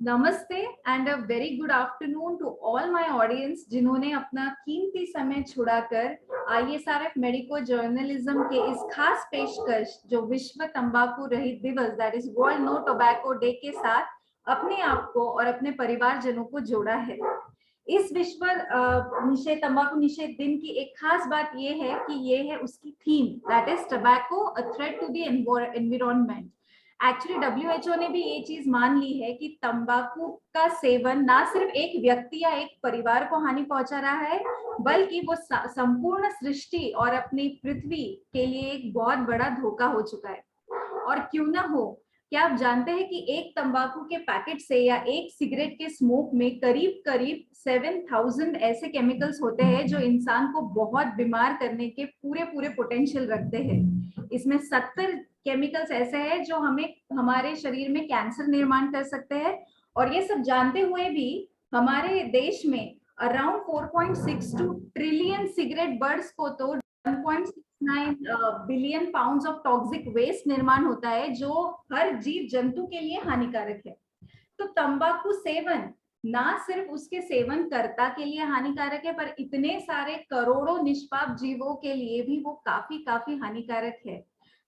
नमस्ते and a very good afternoon to all my audience जिन्होंने अपना कीमती समय छुड़ाकर ISRF मेडिको जर्नलिज्म के इस खास पेशकश जो विश्व तंबाकू रहित दिवस that is world no tobacco day के साथ अपने आप को और अपने परिवारजनों को जोड़ा है। इस विश्व निषेध तंबाकू निषेध दिन की एक खास बात ये है कि ये है उसकी theme that is tobacco a threat to the environment. Actually WHO ने भी ये चीज मान ली है कि तंबाकू का सेवन ना सिर्फ एक व्यक्ति या एक परिवार को हानि पहुंचा रहा है, बल्कि वो संपूर्ण सृष्टि और अपनी पृथ्वी के लिए एक बहुत बड़ा धोखा हो चुका है। और क्यों ना हो, क्या आप जानते हैं कि एक तंबाकू के पैकेट से या एक सिगरेट के स्मोक में करीब करीब 7000 ऐसे केमिकल्स होते हैं जो इंसान को बहुत बीमार करने के पूरे पूरे पोटेंशियल रखते हैं। इसमें 70 केमिकल्स ऐसे हैं जो हमें हमारे शरीर में कैंसर निर्माण कर सकते हैं। और ये सब जानते हुए भी हमारे देश में अराउंड 4.62 ट्रिलियन सिगरेट बर्ड्स को तो 1.69 billion pounds of toxic waste निर्माण होता है जो हर जीव जंतु के लिए हानिकारक है। तो तंबाकू सेवन ना सिर्फ उसके सेवन कर्ता के लिए हानिकारक है, पर इतने सारे करोड़ों निष्पाप जीवों के लिए भी वो काफी काफी हानिकारक है।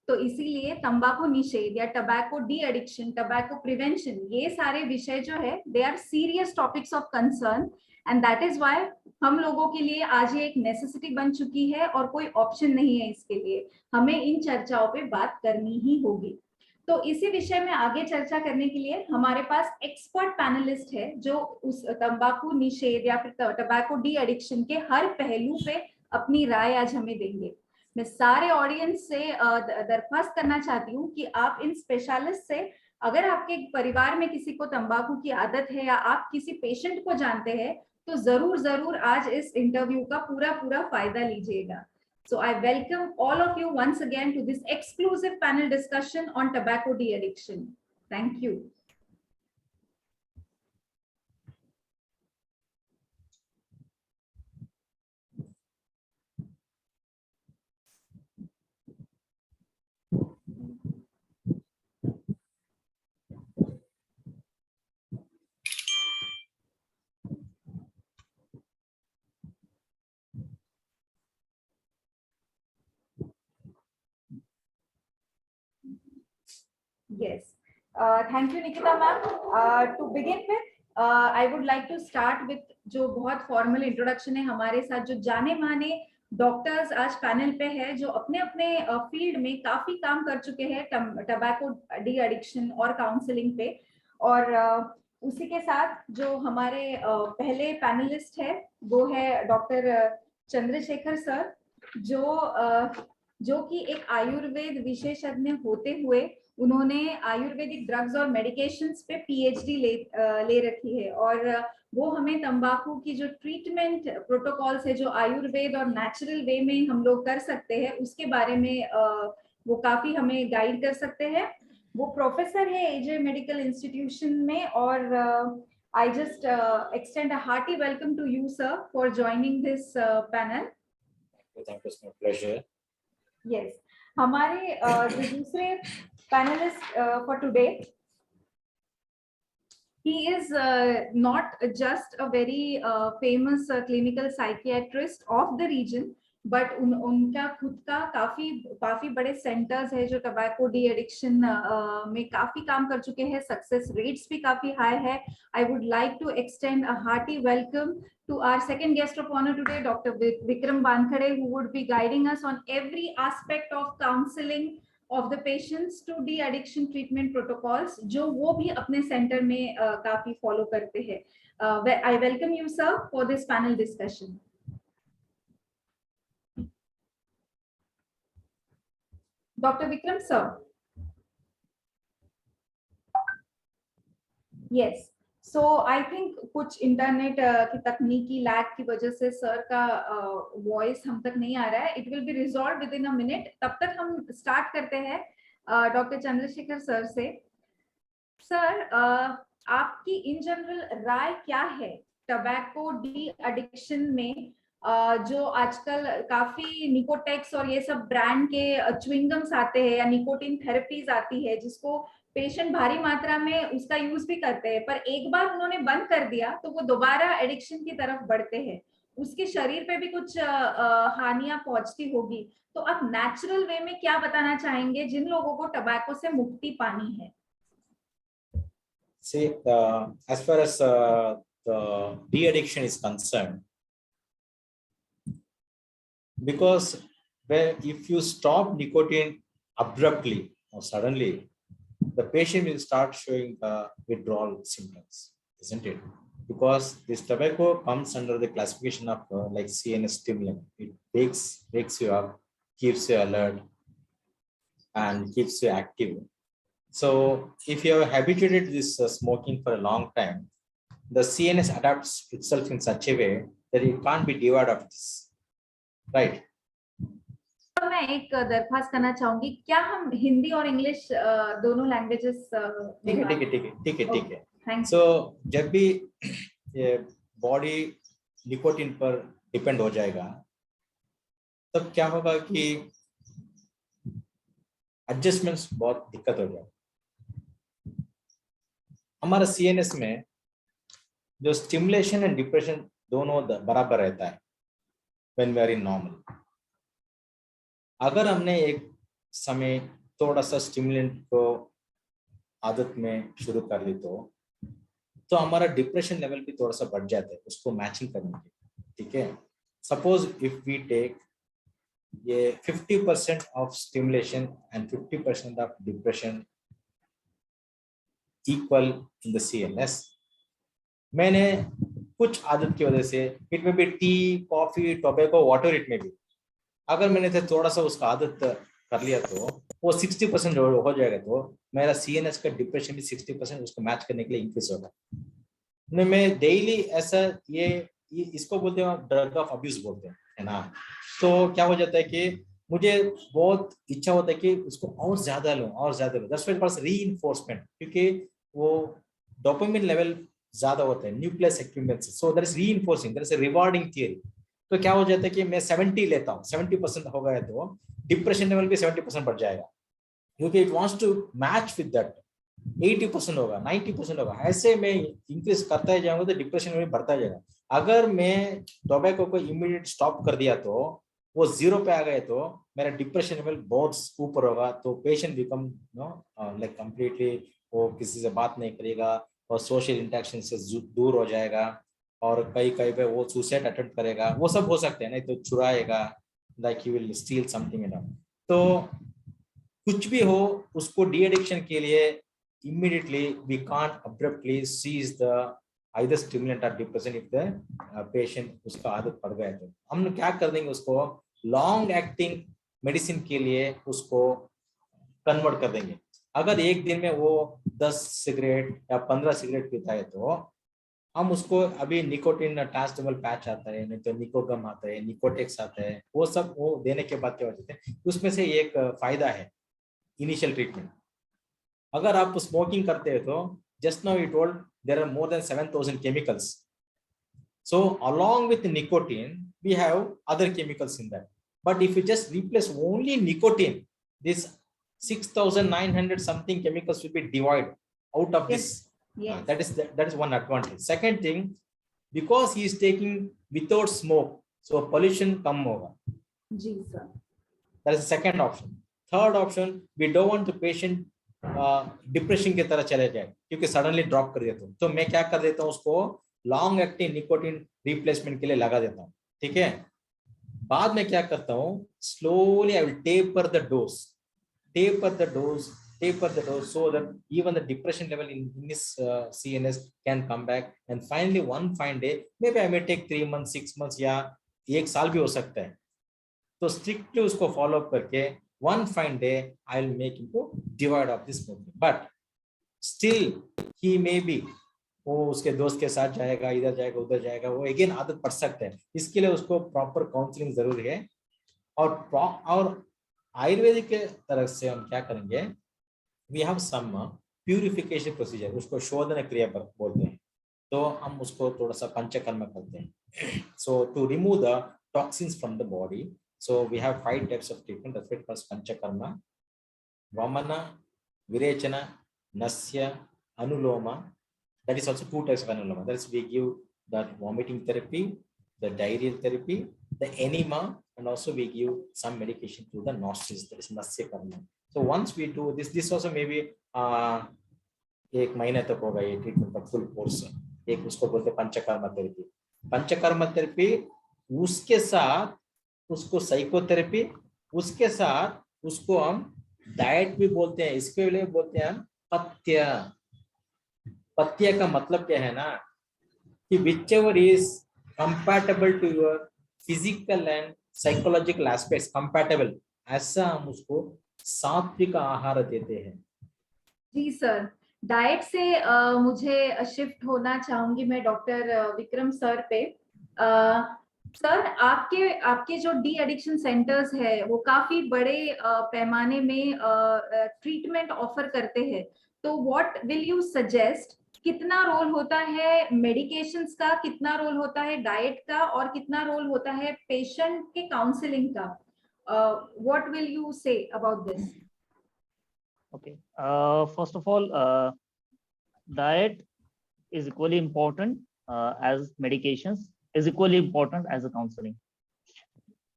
तो इसीलिए तंबाकू निषेध या tobacco de addiction, tobacco prevention, ये सारे विषय जो है they are serious topics of concern and that is why हम लोगों के लिए आज ये एक नेसेसिटी बन चुकी है और कोई ऑप्शन नहीं है इसके लिए। हमें इन चर्चाओं पे बात करनी ही होगी। तो इसी विषय में आगे चर्चा करने के लिए हमारे पास एक्सपर्ट पैनलिस्ट है जो उस तंबाकू निषेध या फिर टबैको डी एडिक्शन के हर पहलू पे अपनी राय आज हमें देंगे। मैं सारे ऑडियंस से दरख्वास्त करना चाहती हूँ कि आप इन स्पेशलिस्ट से, अगर आपके परिवार में किसी को तंबाकू की आदत है या आप किसी पेशेंट को जानते हैं, तो जरूर जरूर आज इस इंटरव्यू का पूरा पूरा फायदा लीजिएगा। So I welcome all of you once again to this exclusive panel discussion on tobacco de-addiction. Thank you. Yes. Thank you, Nikita ma'am. To begin with, I would like to start with जो बहुत formal introduction है। हमारे साथ जो जाने माने doctors आज panel पे है जो अपने अपने फील्ड में काफी काम कर चुके हैं टबैको डी एडिक्शन और काउंसलिंग पे। और उसी के साथ जो हमारे पहले पैनलिस्ट है वो है डॉक्टर चंद्रशेखर सर, जो कि एक आयुर्वेद विशेषज्ञ होते हुए उन्होंने आयुर्वेदिक ड्रग्स और मेडिकेशंस पे PhD ले रखी है। और वो हमें तंबाकू की जो ट्रीटमेंट प्रोटोकॉल्स है जो आयुर्वेद और नेचुरल वे में हम लोग कर सकते हैं उसके बारे में वो काफी हमें गाइड कर सकते हैं। वो प्रोफेसर है AJ मेडिकल इंस्टीट्यूशन में। और I just extend a hearty welcome to you sir for joining this panel. Thank you, it's my pleasure. Yes. हमारे जो दूसरे panelist for today, he is not just a very famous clinical psychiatrist of the region, but उनका खुद का काफी बड़े centres है जो टबैको डी एडिक्शन में काफी काम कर चुके हैं। सक्सेस रेट्स भी काफी हाई है। I would like to extend a hearty welcome to our second guest of honor today, Dr. Vikram Bankhade, who would be guiding us on every aspect of counseling of the patients to de-addiction treatment protocols, जो वो भी अपने centre में काफी follow करते हैं। I welcome you, sir, for this panel discussion. Dr. Vikram, sir. Yes. So I think कुछ internet की तकनीकी लैग की वजह से सर का वॉइस हम तक नहीं आ रहा है। It will be resolve with in a minute. तब तक हम स्टार्ट करते हैं डॉक्टर चंद्रशेखर सर से। सर, आपकी इन जनरल राय क्या है टबैको डी एडिक्शन में? जो आजकल काफी निकोटेक्स और ये सब ब्रांड के च्युइंगम्स आते हैं या निकोटिन थेरेपीज आती है जिसको पेशेंट भारी मात्रा में उसका यूज भी करते हैं, पर एक बार उन्होंने बंद कर दिया तो वो दोबारा एडिक्शन की तरफ बढ़ते हैं, उसके शरीर पे भी कुछ हानियां पहुंचती होगी। तो आप नेचुरल वे में क्या बताना चाहेंगे जिन लोगों को टबैको से मुक्ति पानी है? See, as far as the de-addiction is concerned, because if you stop nicotine abruptly or suddenly, the patient will start showing the withdrawal symptoms, isn't it? Because this tobacco comes under the classification of like CNS stimulant. It wakes you up, keeps you alert, and keeps you active. So if you are habituated to this smoking for a long time, the CNS adapts itself in such a way that it can't be divided of this, right? तो मैं एक दरख्वास्त करना चाहूंगी, क्या हम हिंदी और English दोनों लैंग्वेजेस ठीक है, ठीक है, ठीक है, ठीक है, ठीक है। थैंक सो जब भी ये बॉडी निकोटिन पर डिपेंड हो जाएगा, तब क्या होगा कि एडजस्टमेंट्स बहुत दिक्कत हो जाएगा। हमारा सीएनएस में जो स्टिमुलेशन एंड डिप्रेशन दोनों बराबर रहता है when we are in normal. अगर हमने एक समय थोड़ा सा स्टिमुलेंट को आदत में शुरू कर ली तो हमारा डिप्रेशन लेवल भी थोड़ा सा बढ़ जाता है उसको मैचिंग करने के, ठीक है। सपोज इफ वी टेक ये 50% of stimulation and 50% of depression equal in the CNS. मैंने कुछ आदत की वजह से, इट में भी T, coffee, tobacco, water, it में भी, अगर मैंने थोड़ा सा उसका आदत कर लिया तो वो 60% हो जाएगा, तो मेरा सीएनएस का डिप्रेशन भी 60% उसको मैच करने के लिए इंक्रीज होगा। मैं डेली ऐसा ये इसको बोलते हैं ड्रग ऑफ अब्यूज बोलते हैं, है ना। तो क्या हो जाता है कि मुझे बहुत इच्छा होता है कि उसको और ज्यादा लो और ज्यादा लो, that's why it was reinforcement, क्योंकि वो डोपामिन लेवल ज्यादा होता है, nucleus accumulation, so that is reinforcing, that is a rewarding theory. तो क्या हो जाता है कि मैं 70 लेता हूँ, 70% हो गया तो डिप्रेशन लेवल भी 70% बढ़ जाएगा, क्योंकि it wants to match with that. 80% होगा, 90% होगा, ऐसे में इंक्रीज करता ही जाऊंगा तो डिप्रेशन लेवल बढ़ता जाएगा। अगर मैं टोबैको को इमीडिएट स्टॉप कर दिया तो वो 0 पे आ गए तो मेरा डिप्रेशन लेवल बहुत ऊपर होगा, तो पेशेंट बिकम लाइक कंप्लीटली वो किसी से बात नहीं करेगा और सोशल इंटरेक्शन से दूर हो जाएगा, और कई कई पे वो सुसाइड अटेम्प्ट करेगा, वो सब हो सकते हैं, नहीं तो चुराएगा, like he will steal something and all. तो कुछ भी हो, उसको डी एडिक्शन के लिए immediately we can't abruptly cease the either stimulant और डिप्रेशन इफ द पेशेंट उसका आदत पड़ गया तो हम क्या कर देंगे, उसको लॉन्ग एक्टिंग मेडिसिन के लिए उसको कन्वर्ट कर देंगे। अगर एक दिन में वो 10 सिगरेट या 15 सिगरेट पीता है तो हम उसको, अभी निकोटिन ट्रांसडर्मल पैच आता है, नहीं तो निकोगम आता है, निकोटेक्स आता है, वो सब वो देने के बाद क्या हो जाता है, उसमें से एक फायदा है इनिशियल ट्रीटमेंट। अगर आप स्मोकिंग करते हैं तो just now you told there are more than 7000 chemicals, so along with nicotine we have other chemicals in that, but if you just replace only nicotine, this 6900 something chemicals will be divided out of this. Yes. That is one advantage. Second thing, because he is taking without smoke, so pollution kam hoga. जी sir. That is the second option. Third option, we don't want the patient depression की तरह चले जाए क्योंकि suddenly drop कर देता हूँ, तो मैं क्या कर देता हूँ, उसको लॉन्ग एक्टिंग निकोटिन रिप्लेसमेंट के लिए लगा देता हूँ, ठीक है। बाद में क्या करता हूँ, slowly I will taper the dose, taper the dose so that even the depression level in this CNS can come back, and finally one fine day, maybe I may take 3 months, 6 months या 1 साल भी हो सकता है, तो strictly उसको follow up करके one fine day I'll make him to divide of this movement, but still he may be, वो उसके दोस्त के साथ जाएगा, इधर जाएगा उधर जाएगा, वो अगेन आदत पड़ सकता है। इसके लिए उसको प्रॉपर काउंसलिंग जरूरी है, और आयुर्वेदिक के तरफ से हम क्या करेंगे, we have some purification procedure, उसको शोधन क्रिया बोलते हैं, तो हम उसको थोड़ा सा पंचकर्म करते हैं, so to remove the toxins from the body. So we have 5 types of treatment, that's what called Panchakarma: vamana, virechana, Nasya, Anuloma. That is also 2 types of anuloma. That is, we give that vomiting therapy, the diarrheal therapy, the enema, and also we give some medication to the nostrils. That is Nasya Karma. So once we do this also maybe 1 महीने तक होगा ये treatment का full course. एक उसको बोलते हैं panchakarma therapy. Panchakarma therapy, उसके साथ उसको साइकोथेरेपी, उसके साथ उसको हम डाइट भी बोलते हैं. इसके लिए बोलते हैं हम पथ्य. पथ्य का मतलब क्या है ना कि whichever is compatible to your physical and psychological aspects, compatible, ऐसा हम उसको सात्विक आहार देते हैं. जी सर, डाइट से मुझे शिफ्ट होना चाहूंगी मैं डॉक्टर विक्रम सर पे. सर, आपके जो डी एडिक्शन सेंटर्स है वो काफी बड़े पैमाने में ट्रीटमेंट ऑफर करते हैं. तो व्हाट विल यू सजेस्ट, कितना रोल होता है मेडिकेशंस का, कितना रोल होता है डाइट का, और कितना रोल होता है पेशेंट के काउंसलिंग का? What will you say about this? Okay. First of all, diet is equally important as medications, is equally important as a counseling.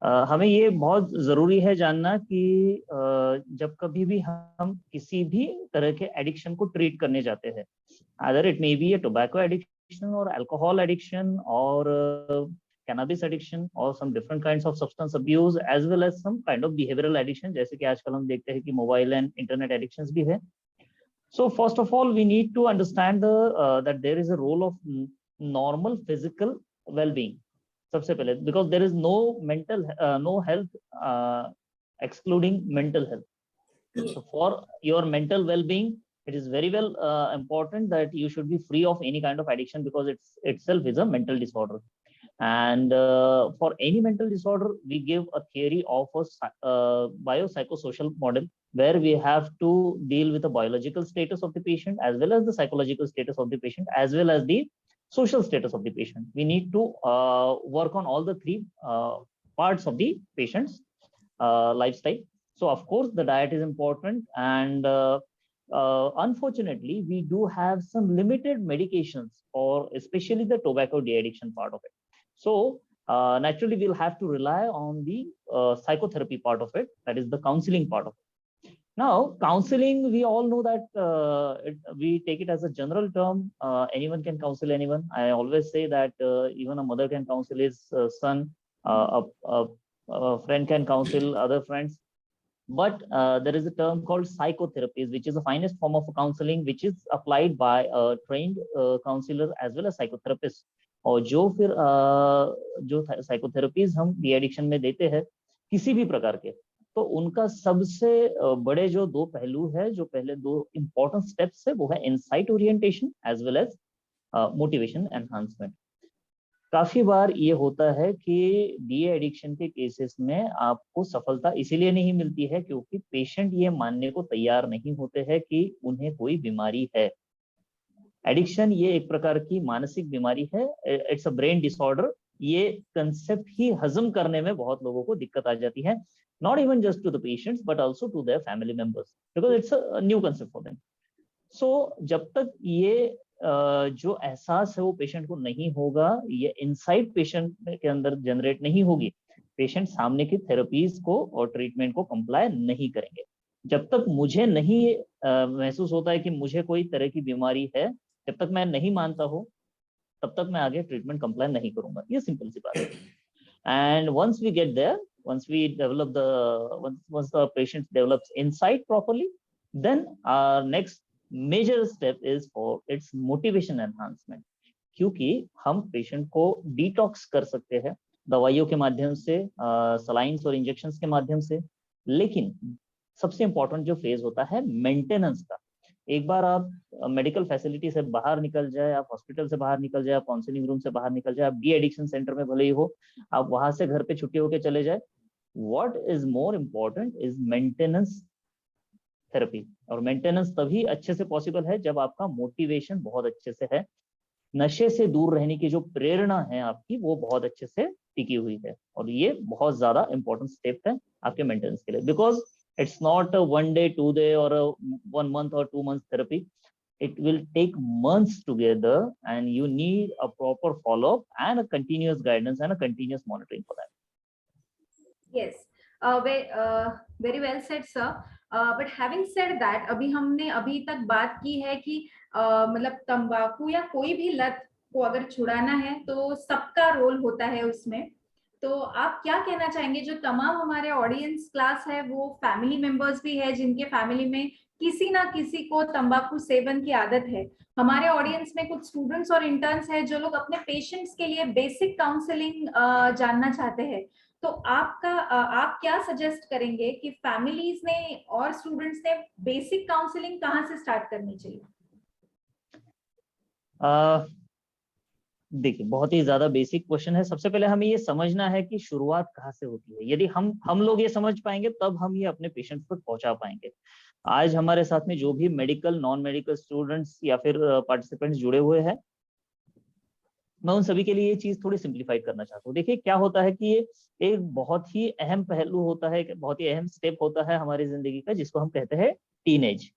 हमें ये बहुत जरूरी है जानना कि जब कभी भी हम किसी भी तरह के एडिक्शन को ट्रीट करने जाते हैं, either it may be a tobacco addiction or alcohol addiction or cannabis addiction or some different kinds of substance abuse as well as some kind of behavioral addiction, जैसे कि आजकल हम देखते हैं कि मोबाइल एंड इंटरनेट एडिक्शंस भी है. So first of all, we need to understand that there is a role of normal physical well-being. सबसे पहले, because there is no health excluding mental health. So for your mental well-being, it is very well important that you should be free of any kind of addiction, because itself is a mental disorder. And for any mental disorder, we give a theory of a biopsychosocial model, where we have to deal with the biological status of the patient as well as the psychological status of the patient as well as the social status of the patient. We need to work on all the 3 parts of the patient's lifestyle. So of course the diet is important, and unfortunately we do have some limited medications for especially the tobacco de-addiction part of it. So naturally we'll have to rely on the psychotherapy part of it, that is the counseling part of it. Now, counseling, we all know that we take it as a general term. Anyone can counsel anyone. I always say that even a mother can counsel his son, a friend can counsel other friends. But there is a term called psychotherapy, which is the finest form of counseling, which is applied by a trained counselor as well as psychotherapist. और जो फिर जो psychotherapies हम de addiction में देते हैं किसी भी प्रकार के, तो उनका सबसे बड़े जो 2 पहलू है, जो पहले 2 इंपॉर्टेंट स्टेप्स है, वो है insight orientation as well as motivation enhancement. काफी बार ये होता है कि डी एडिक्शन के केसेस में आपको सफलता इसीलिए नहीं मिलती है क्योंकि पेशेंट ये मानने को तैयार नहीं होते हैं कि उन्हें कोई बीमारी है. एडिक्शन ये एक प्रकार की मानसिक बीमारी है, इट्स अ ब्रेन डिसऑर्डर. ये कंसेप्ट ही हजम करने में बहुत लोगों को दिक्कत आ जाती है, not even just to the patients but also to their family members, because it's a new concept for them. So जब तक ये जो एहसास है वो पेशेंट को नहीं होगा, ये इनसाइट पेशेंट के अंदर जनरेट नहीं होगी, पेशेंट सामने की थेरेपीज को और ट्रीटमेंट को कंप्लाई नहीं करेंगे. जब तक मुझे नहीं महसूस होता है कि मुझे कोई तरह की बीमारी है, जब तक मैं नहीं मानता हूँ, तब तक मैं आगे ट्रीटमेंट कंप्लाई नहीं करूंगा. ये सिंपल सी बात है. And once we get there, once we develop once the patient develops insight properly, then our next major step is for its motivation enhancement. क्योंकि हम पेशेंट को डिटॉक्स कर सकते हैं दवाइयों के माध्यम से, सलाइंस और इंजेक्शंस के माध्यम से, लेकिन सबसे इंपॉर्टेंट जो फेज होता है मेंटेनेंस का. एक बार आप मेडिकल फैसिलिटी से बाहर निकल जाए, आप हॉस्पिटल से बाहर निकल जाए, आप काउंसलिंग रूम से बाहर निकल जाए, आप डी एडिक्शन सेंटर में भले ही हो, आप वहां से घर पे छुट्टी होके चले जाए, what is more important is maintenance therapy. और मेंटेनेंस तभी अच्छे से पॉसिबल है जब आपका मोटिवेशन बहुत अच्छे से है, नशे से दूर रहने की जो प्रेरणा है आपकी वो बहुत अच्छे से टिकी हुई है. और ये बहुत ज्यादा इंपॉर्टेंट स्टेप है आपके मेंटेनेंस के लिए, because It's not a 1 day, 2 day, or a 1 month or 2 months therapy. It will take months together, and you need a proper follow-up and a continuous guidance and a continuous monitoring for that. Yes, very well said, sir. But having said that, हमने अभी तक बात की है कि मतलब तंबाकू या कोई भी लत को अगर छुड़ाना है तो सबका रोल होता है उसमें। तो आप क्या कहना चाहेंगे, जो तमाम हमारे ऑडियंस क्लास है वो फैमिली मेंबर्स भी है जिनके फैमिली में किसी ना किसी को तंबाकू सेवन की आदत है। हमारे ऑडियंस में कुछ स्टूडेंट्स और इंटर्न्स हैं जो लोग अपने पेशेंट्स के लिए बेसिक काउंसलिंग जानना चाहते हैं। तो आप क्या सजेस्ट करेंगे कि फैमिलीज ने और स्टूडेंट्स ने बेसिक काउंसलिंग कहाँ से स्टार्ट करनी चाहिए? देखिए, बहुत ही ज्यादा बेसिक क्वेश्चन है। सबसे पहले हमें ये समझना है कि शुरुआत कहाँ से होती है। यदि हम लोग ये समझ पाएंगे तब हम ये अपने पेशेंट्स तक पहुंचा पाएंगे। आज हमारे साथ में जो भी मेडिकल, नॉन मेडिकल स्टूडेंट्स या फिर पार्टिसिपेंट्स जुड़े हुए हैं, मैं उन सभी के लिए ये चीज थोड़ी सिंप्लीफाइड करना चाहता हूँ। देखिए, क्या होता है कि ये एक बहुत ही अहम पहलू होता है, बहुत ही अहम स्टेप होता है हमारी जिंदगी का, जिसको हम कहते हैं टीनेज,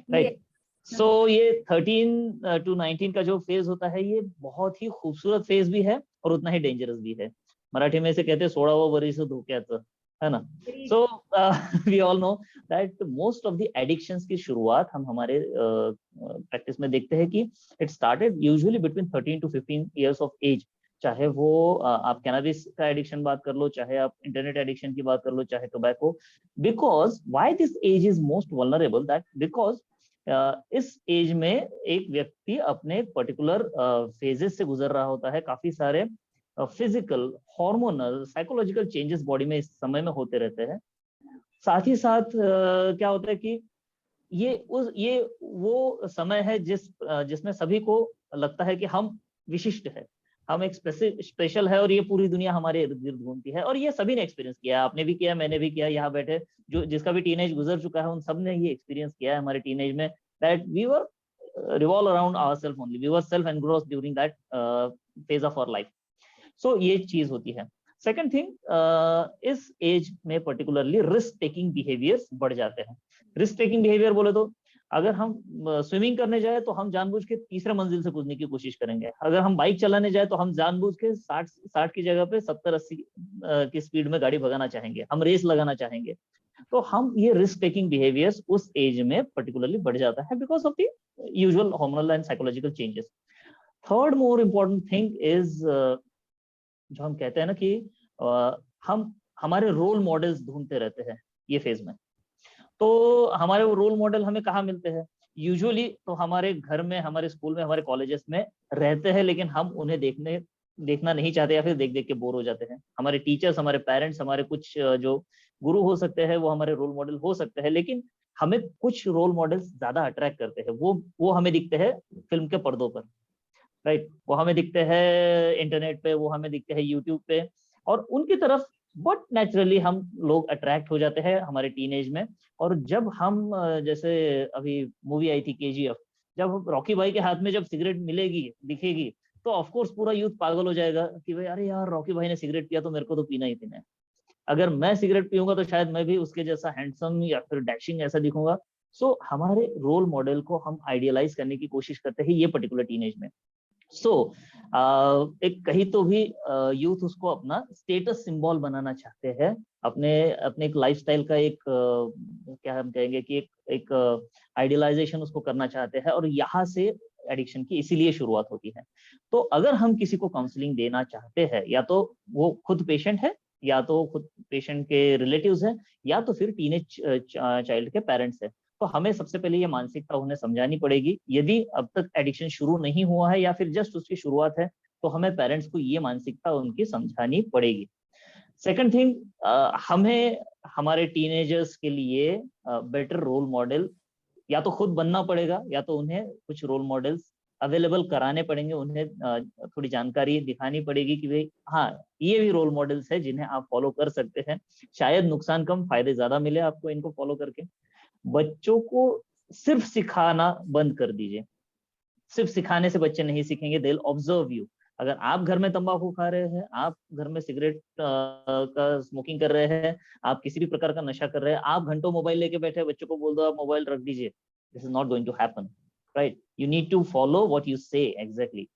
राइट। सो ये 13 to 19 का जो फेज होता है, ये बहुत ही खूबसूरत फेज भी है और उतना ही डेंजरस भी है। मराठी में से कहते हैं 16वा वर्ष धोक्याचं, है ना। So we all know that most of the addictions की शुरुआत हम हमारे प्रैक्टिस में देखते हैं कि it started usually between 13 to 15 years of age. चाहे वो आप कैनबिस का एडिक्शन बात कर लो, चाहे आप इंटरनेट एडिक्शन की बात कर लो, चाहे tobacco. Because why this age is most vulnerable, that because इस एज में एक व्यक्ति अपने पर्टिकुलर फेजेस से गुजर रहा होता है। काफी सारे physical, hormonal, psychological changes body में इस समय में होते रहते हैं। साथ ही साथ क्या होता है कि ये वो समय है जिसमें सभी को लगता है कि हम विशिष्ट है, हम एक स्पेशल है और ये पूरी दुनिया हमारे इर्द गिर्द घूमती है। और ये सभी ने एक्सपीरियंस किया है, आपने भी किया, मैंने भी किया, यहाँ बैठे जो जिसका भी टीनेज गुजर चुका है उन सब ने ये एक्सपीरियंस किया है हमारे टीनेज में, that we were revolve around ourselves only, we were self engrossed during that phase of our life. So ये चीज होती है। सेकंड थिंग, इस एज में पर्टिकुलरली रिस्क टेकिंग बिहेवियर्स बढ़ जाते हैं। रिस्क टेकिंग बिहेवियर बोले तो अगर हम स्विमिंग करने जाए तो हम जानबूझ के तीसरे मंजिल से कूदने की कोशिश करेंगे। अगर हम बाइक चलाने जाए तो हम जानबूझ के 60 की जगह पे 70-80 की स्पीड में गाड़ी भगाना चाहेंगे, हम रेस लगाना चाहेंगे। तो हम ये रिस्क टेकिंग बिहेवियर्स उस एज में पर्टिकुलरली बढ़ जाता है because of the usual hormonal and psychological changes. Third more important thing is, जो हम कहते हैं ना कि हम हमारे रोल मॉडल्स ढूंढते रहते हैं ये फेज में। तो हमारे वो रोल मॉडल हमें कहाँ मिलते हैं? यूजुअली तो हमारे घर में, हमारे स्कूल में, हमारे कॉलेजेस में रहते हैं, लेकिन हम उन्हें देखना नहीं चाहते या फिर देख देख के बोर हो जाते हैं। हमारे टीचर्स, हमारे पेरेंट्स, हमारे कुछ जो गुरु हो सकते हैं वो हमारे रोल मॉडल हो सकते हैं, लेकिन हमें कुछ रोल मॉडल्स ज्यादा अट्रैक्ट करते हैं। वो हमें दिखते हैं फिल्म के पर्दों पर, राइट। वो हमें दिखते हैं इंटरनेट पे, वो हमें दिखते हैं यूट्यूब पे, और उनकी तरफ बट नेचुरली हम लोग अट्रैक्ट हो जाते हैं हमारे टीनेज में। और जब हम जैसे अभी मूवी आई थी KGF, जब रॉकी भाई के हाथ में जब सिगरेट मिलेगी, दिखेगी, तो ऑफ कोर्स पूरा यूथ पागल हो जाएगा कि भाई अरे यार, रॉकी भाई ने सिगरेट पिया तो मेरे को तो पीना ही पीना है। अगर मैं सिगरेट पीऊंगा तो शायद मैं भी उसके जैसा हैंडसम या फिर डैशिंग ऐसा दिखूंगा। सो हमारे रोल मॉडल को हम आइडियलाइज करने की कोशिश करते हैं ये पर्टिकुलर टीनेज में। सो एक कहीं तो भी यूथ उसको अपना स्टेटस सिंबल बनाना चाहते हैं, अपने एक लाइफस्टाइल का एक क्या हम कहेंगे कि एक आइडियलाइजेशन उसको करना चाहते हैं, और यहाँ से एडिक्शन की इसीलिए शुरुआत होती है। तो अगर हम किसी को काउंसलिंग देना चाहते हैं, या तो वो खुद पेशेंट है, या तो खुद पेशेंट के रिलेटिव्स हैं, या तो फिर टीनेज चाइल्ड के पेरेंट्स हैं, तो हमें सबसे पहले ये मानसिकता उन्हें समझानी पड़ेगी। यदि अब तक एडिक्शन शुरू नहीं हुआ है या फिर जस्ट उसकी शुरुआत है, तो हमें पेरेंट्स को ये मानसिकता उनकी समझानी पड़ेगी। सेकंड थिंग, हमें हमारे टीनेजर्स के लिए बेटर रोल मॉडल या तो खुद बनना पड़ेगा, या तो उन्हें कुछ रोल मॉडल्स अवेलेबल कराने पड़ेंगे। उन्हें थोड़ी जानकारी दिखानी पड़ेगी कि भाई हाँ, ये भी रोल मॉडल्स है जिन्हें आप फॉलो कर सकते हैं। शायद नुकसान कम, फायदे ज्यादा मिले आपको इनको फॉलो करके। बच्चों को सिर्फ सिखाना बंद कर दीजिए। सिर्फ सिखाने से बच्चे नहीं सीखेंगे, दे विल ऑब्जर्व यू। अगर आप घर में तंबाकू खा रहे हैं, आप घर में सिगरेट का स्मोकिंग कर रहे हैं, आप किसी भी प्रकार का नशा कर रहे हैं, आप घंटों मोबाइल लेके बैठे हैं, बच्चों को बोल दो आप मोबाइल रख दीजिए, this is not going to happen, right? You need to follow what you say exactly.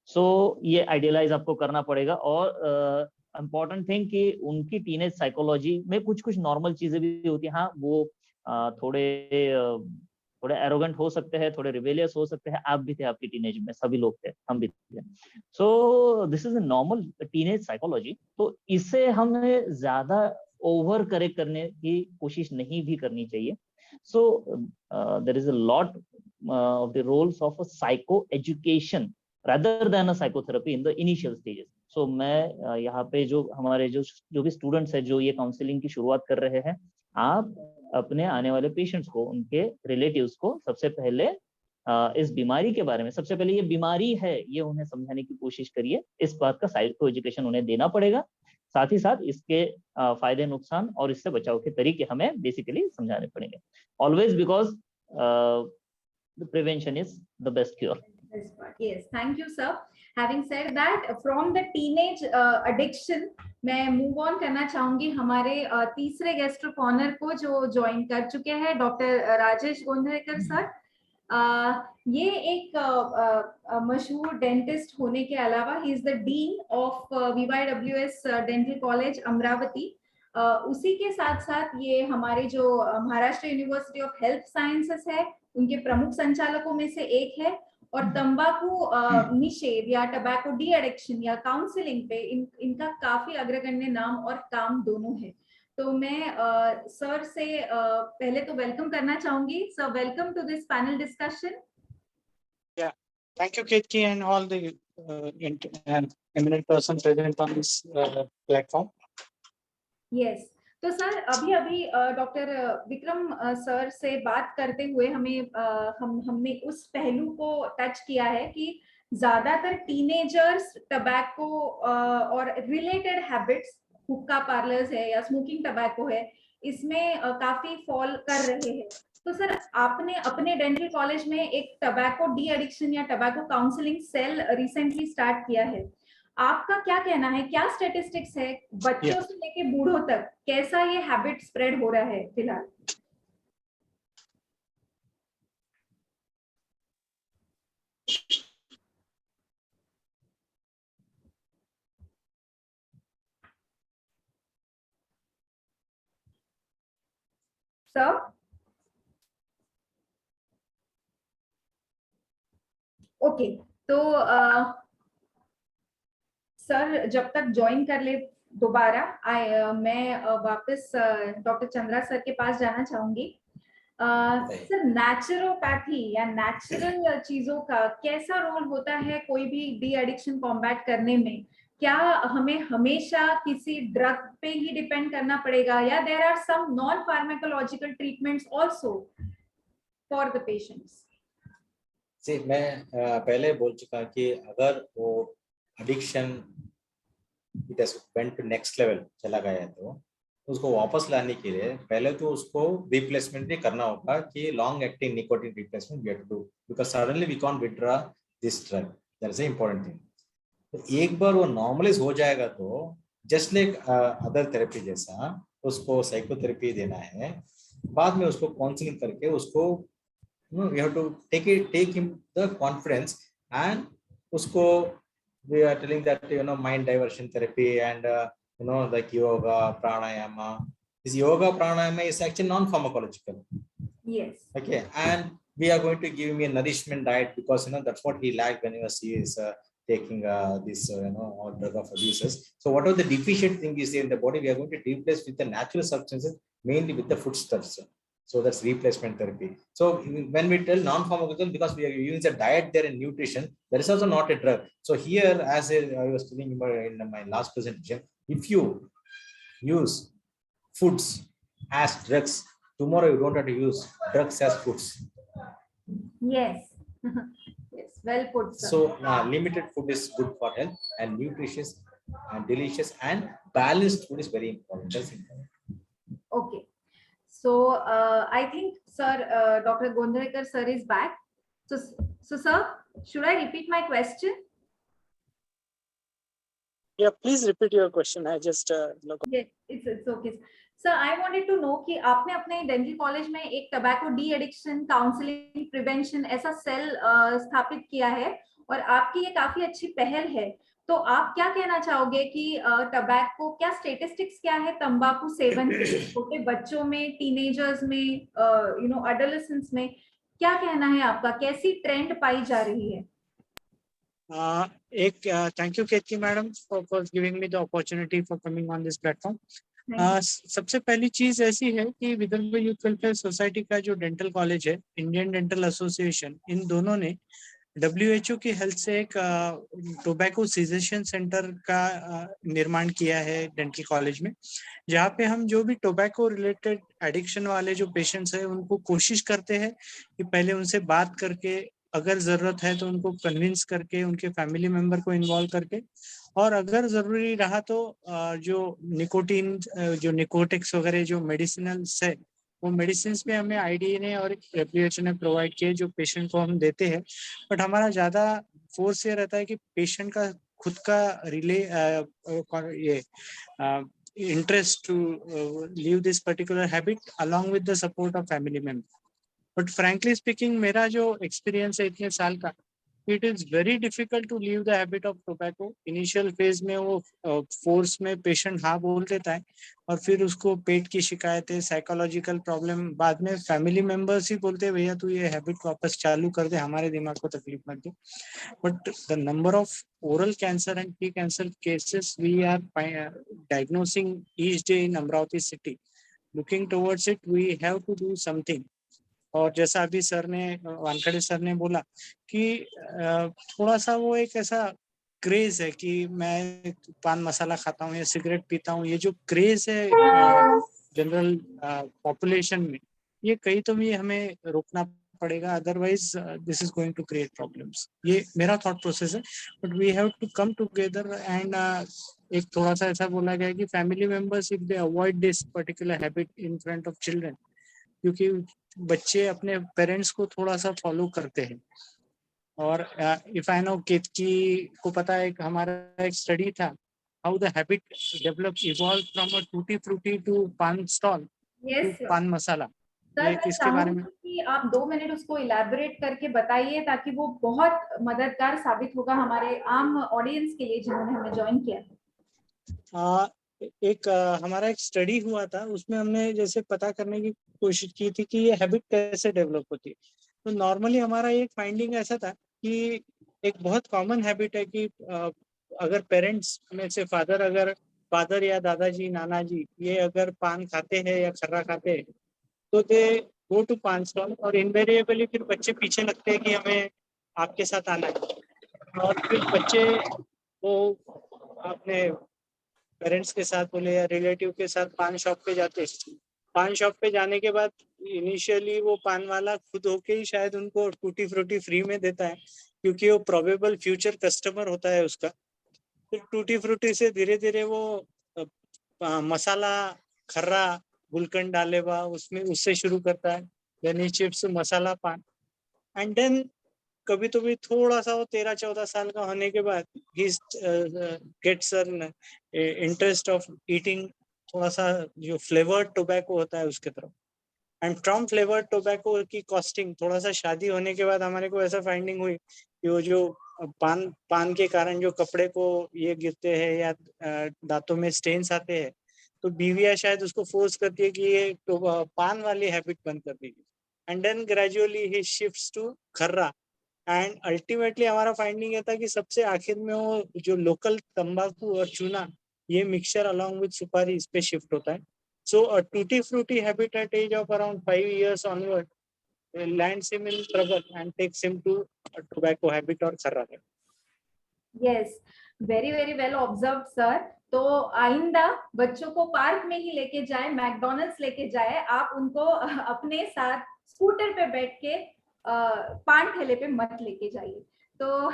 So ये आइडियलाइज आपको करना पड़ेगा। और इम्पॉर्टेंट थिंग कि उनकी टीनेज साइकोलॉजी में कुछ कुछ नॉर्मल चीजें भी होती हैं। हाँ, वो थोड़े एरोगेंट हो सकते हैं, थोड़े रिबेलियस हो सकते हैं। आप भी थे आपकी टीनेज में, सभी लोग थे, हम भी थे। So this is a normal teenage psychology. तो इसे हमें ज्यादा ओवर करेक्ट करने की कोशिश नहीं भी करनी चाहिए। So there is a lot of the roles of a psycho education rather than a psychotherapy in the initial stages. So मैं यहाँ पे जो हमारे जो भी स्टूडेंट्स हैं जो ये काउंसलिंग की शुरुआत कर रहे हैं, आप अपने आने वाले पेशेंट्स को, उनके रिलेटिव्स को सबसे पहले इस बीमारी के बारे में, सबसे पहले ये बीमारी है ये उन्हें समझाने की कोशिश करिए। इस बात का साइको एजुकेशन उन्हें देना पड़ेगा। साथ ही साथ इसके फायदे नुकसान और इससे बचाव के तरीके हमें बेसिकली समझाने पड़ेंगे। Always, because the prevention is the best cure. Yes, thank you, sir. Having said that, from the teenage addiction, मैं मूव ऑन करना चाहूंगी हमारे तीसरे गेस्ट ऑफ ऑनर को जो ज्वाइन कर चुके हैं, डॉक्टर राजेश गोंधरेकर सर। ये एक मशहूर डेंटिस्ट होने के अलावा he is the dean of VYWS dental college Amravati. उसी के साथ साथ ये हमारे जो Maharashtra university of health sciences है उनके प्रमुख संचालकों में से एक है। और तंबाकू निषेध या टबैको डी एडिक्शन या काउंसलिंग पे इनका काफी अग्रगण्य नाम और काम दोनों है। तो मैं सर से पहले तो वेलकम करना चाहूंगी। Sir, welcome to this panel discussion. Yeah, thank you, Ketki, and all the eminent persons present on this platform. Yes. तो सर अभी डॉक्टर विक्रम सर से बात करते हुए हमने उस पहलू को टच किया है कि ज्यादातर टीनेजर्स टबैको और रिलेटेड हैबिट्स, हुक्का पार्लर्स है या स्मोकिंग टबैको है, इसमें काफी फॉल कर रहे हैं। तो सर, आपने अपने डेंटल कॉलेज में एक टबैको डी एडिक्शन या tobacco counselling cell recently start किया है। आपका क्या कहना है, क्या स्टैटिस्टिक्स है, बच्चों से लेके बूढ़ों तक कैसा ये हैबिट स्प्रेड हो रहा है फिलहाल? सर ओके, तो सर जब तक ज्वाइन कर ले दोबारा मैं वापस डॉक्टर चंद्रा सर के पास जाना चाहूंगी। सर, नेचुरोपैथी या नेचुरल चीजों का कैसा रोल होता है कोई भी डी एडिक्शन कॉम्बैट करने में? क्या हमें हमेशा किसी ड्रग पे ही डिपेंड करना पड़ेगा या there are some non pharmacological treatments also for the patients? से मैं पहले बोल चुका कि अगर वो addiction it has went to next level चला गया है तो उसको वापस लाने के लिए पहले तो उसको रिप्लेसमेंट भी करना होगा कि long acting nicotine replacement we have to do because suddenly we can't withdraw this drug, that is a important thing. तो एक बार वो नॉर्मलाइज हो जाएगा तो जस्ट लाइक अदर थेरेपी जैसा उसको साइकोथेरेपी देना है, बाद में उसको काउंसलिंग करके उसको we have to take him the confidence and usko we are telling that mind diversion therapy and like yoga pranayama. This yoga pranayama is actually non pharmacological. Yes. Okay, and we are going to give him a nourishment diet because that's what he liked when he is taking this all drug of abuses. So whatever the deficient thing is in the body, we are going to replace with the natural substances, mainly with the foodstuffs. So that's replacement therapy. So when we tell non-pharmacological, because we are using a diet there and nutrition, that is also not a drug. So here, as I was telling you in my last presentation, if you use foods as drugs, tomorrow you don't have to use drugs as foods. Yes. Yes, well put, sir. So limited food is good for health, and nutritious and delicious and balanced food is very important. That's important. Okay. So I think, sir, Dr. Gondharekar sir is back. So sir, should I repeat my question? Yeah, please repeat your question. I just Yes, it's okay. Sir, I wanted to know कि आपने अपने dental college में एक tobacco de addiction counselling prevention ऐसा cell स्थापित किया है और आपकी ये काफी अच्छी पहल है। तो आप क्या कहना चाहोगे कि टबैको क्या स्टेटिस्टिक्स क्या है तंबाकू सेवन के छोटे बच्चों में, टीनेजर्स में, एडोलेसेंट्स में, क्या कहना है आपका, कैसी ट्रेंड पाई जा रही है? thank you Ketki madam for giving me the opportunity for coming on this platform. सबसे पहली चीज ऐसी है कि विदर्भ यूथ वेलफेयर सोसाइटी का जो डेंटल कॉलेज है, इंडियन डेंटल एसोसिएशन, इन दोनों ने WHO की हेल्थ से एक टोबैको सीजेशन सेंटर का निर्माण किया है डेंटल कॉलेज में, जहाँ पे हम जो भी टोबैको रिलेटेड एडिक्शन वाले जो पेशेंट्स हैं उनको कोशिश करते हैं कि पहले उनसे बात करके, अगर जरूरत है तो उनको कन्विंस करके, उनके फैमिली मेंबर को इन्वॉल्व करके, और अगर जरूरी रहा तो जो निकोटीन, जो निकोटिक्स वगैरह जो मेडिसिनल्स है, वो मेडिसिन पे हमें IDA ने और WHO ने प्रोवाइड किए जो पेशेंट को हम देते हैं। बट हमारा ज्यादा फोर्स ये रहता है कि पेशेंट का खुद का interest to leave this particular habit along with the support of family member. But frankly speaking, मेरा जो एक्सपीरियंस है इतने साल का, it is very difficult to leave the habit of tobacco. Initial phase में वो फोर्स में पेशेंट हाँ बोल देता है, और फिर उसको पेट की शिकायतें, साइकोलॉजिकल प्रॉब्लम, बाद में फैमिली मेंबर्स ही बोलते हैं भैया तू ये हैबिट वापस चालू कर दे, हमारे दिमाग को तकलीफ मत दे। But the number of oral cancer and pre-cancer cases we are diagnosing each day in Amravati city. Looking towards it, we have to do something. और जैसा अभी सर ने, वानखेड़े सर ने बोला कि थोड़ा सा वो एक ऐसा क्रेज है कि मैं पान मसाला खाता हूँ या सिगरेट पीता हूँ, ये जो क्रेज है जनरल पॉपुलेशन में, ये कहीं तो भी हमें रोकना पड़ेगा, otherwise this is going to create problems. ये मेरा थॉट प्रोसेस है। But we have to come together and एक थोड़ा सा ऐसा बोला गया कि family members if they avoid this particular habit in front of children, क्योंकि बच्चे अपने पेरेंट्स को थोड़ा सा फॉलो करते हैं। और इफ आई नो केतकी को पता है, हमारा एक स्टडी था, how the habit develop evolve from a tutti frutti to paan stall to paan masala. Sir, किसके बारे में कि आप 2 मिनट उसको इलैबोरेट करके बताइए, ताकि वो बहुत मददगार साबित होगा हमारे आम ऑडियंस के लिए जिन्होंने हमें ज्वाइन किया। एक हमारा एक स्टडी हुआ था, उसमें हमने जैसे पता करने की कोशिश की थी कि ये हैबिट कैसे डेवलप होती है। तो नॉर्मली हमारा एक फाइंडिंग ऐसा था कि एक बहुत कॉमन हैबिट है कि अगर पेरेंट्स में से फादर या दादाजी, नाना जी, ये अगर पान खाते हैं या खर्रा खाते हैं तो दे गो टू पान स्टॉल, और इनवेरिएबली फिर बच्चे पीछे लगते हैं कि हमें आपके साथ आना है। और फिर बच्चे वो अपने पेरेंट्स के साथ बोले या रिलेटिव के साथ पान शॉप पे जाते। पान शॉप पे जाने के बाद इनिशियली वो पान वाला खुद होके ही शायद उनको टूटी फ्रूटी फ्री में देता है, क्योंकि वो प्रोबेबल फ्यूचर कस्टमर होता है उसका। फिर टूटी फ्रूटी से धीरे धीरे वो मसाला, खर्रा, गुलकंद डाले हुआ उसमें, उससे शुरू करता है, देन चिप्स, मसाला पान, एंड देन कभी तो भी थोड़ा सा वो 13-14 साल का होने के बाद ही gets an interest of eating थोड़ा सा जो फ्लेवर्ड टोबैको होता है उसके तरफ। एंड फ्रॉम फ्लेवर्ड टोबैको की कॉस्टिंग, थोड़ा सा शादी होने के बाद हमारे को ऐसा फाइंडिंग हुई कि वो जो पान के कारण जो कपड़े को ये गिरते हैं या दांतों में स्टेन्स आते हैं, तो बीवियां शायद उसको फोर्स करती है कि ये तो पान वाली हैबिट बंद कर देगी, एंड देन ग्रेजुअली ही shifts to kharra. And ultimately हमारा फाइंडिंग ये था कि सबसे आखिर में वो जो लोकल तंबाकू और चूना, ये मिक्सचर अलोंग विद सुपारी, इस पे शिफ्ट होता है। So a tutti frutti habit at age of around 5 years onward lands him in trouble and takes him to a tobacco habit or Kharra habit. Yes, very very well observed sir. तो आइंदा बच्चों को park में ही लेके जाए, McDonald's लेके जाए, आप उनको अपने साथ स्कूटर पे बैठ के पान ठेले पे मत लेके जाइए। तो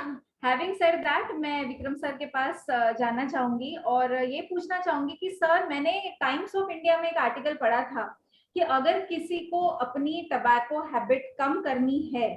हैविंग सेड दैट, मैं विक्रम सर के पास जाना चाहूंगी और ये पूछना चाहूंगी कि सर, मैंने टाइम्स ऑफ इंडिया में एक आर्टिकल पढ़ा था कि अगर किसी को अपनी टबैको हैबिट कम करनी है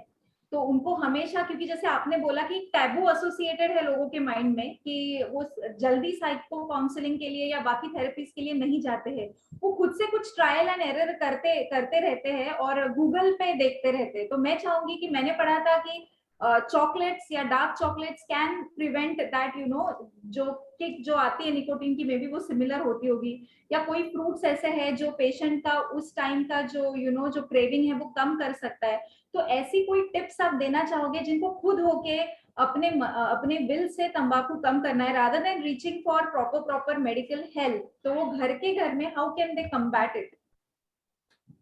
तो उनको हमेशा, क्योंकि जैसे आपने बोला कि टैबू एसोसिएटेड है लोगों के माइंड में कि वो जल्दी साइको काउंसलिंग के लिए या बाकी थेरेपीज के लिए नहीं जाते हैं, वो खुद से कुछ ट्रायल एंड एरर करते करते रहते हैं और गूगल पे देखते रहते हैं। तो मैं चाहूंगी कि मैंने पढ़ा था कि चॉकलेट्स या dark chocolates can prevent that, you know, जो किक जो आती है निकोटीन की, मे बी वो सिमिलर होती होगी, या कोई फ्रूट्स ऐसे है जो पेशेंट का उस टाइम का जो यू नो जो क्रेविंग है वो कम कर सकता है। तो ऐसी कोई टिप्स आप देना चाहोगे जिनको खुद होके अपने विल से तंबाकू कम करना है, rather than reaching for proper medical help, तो वो घर के घर में how can they combat it?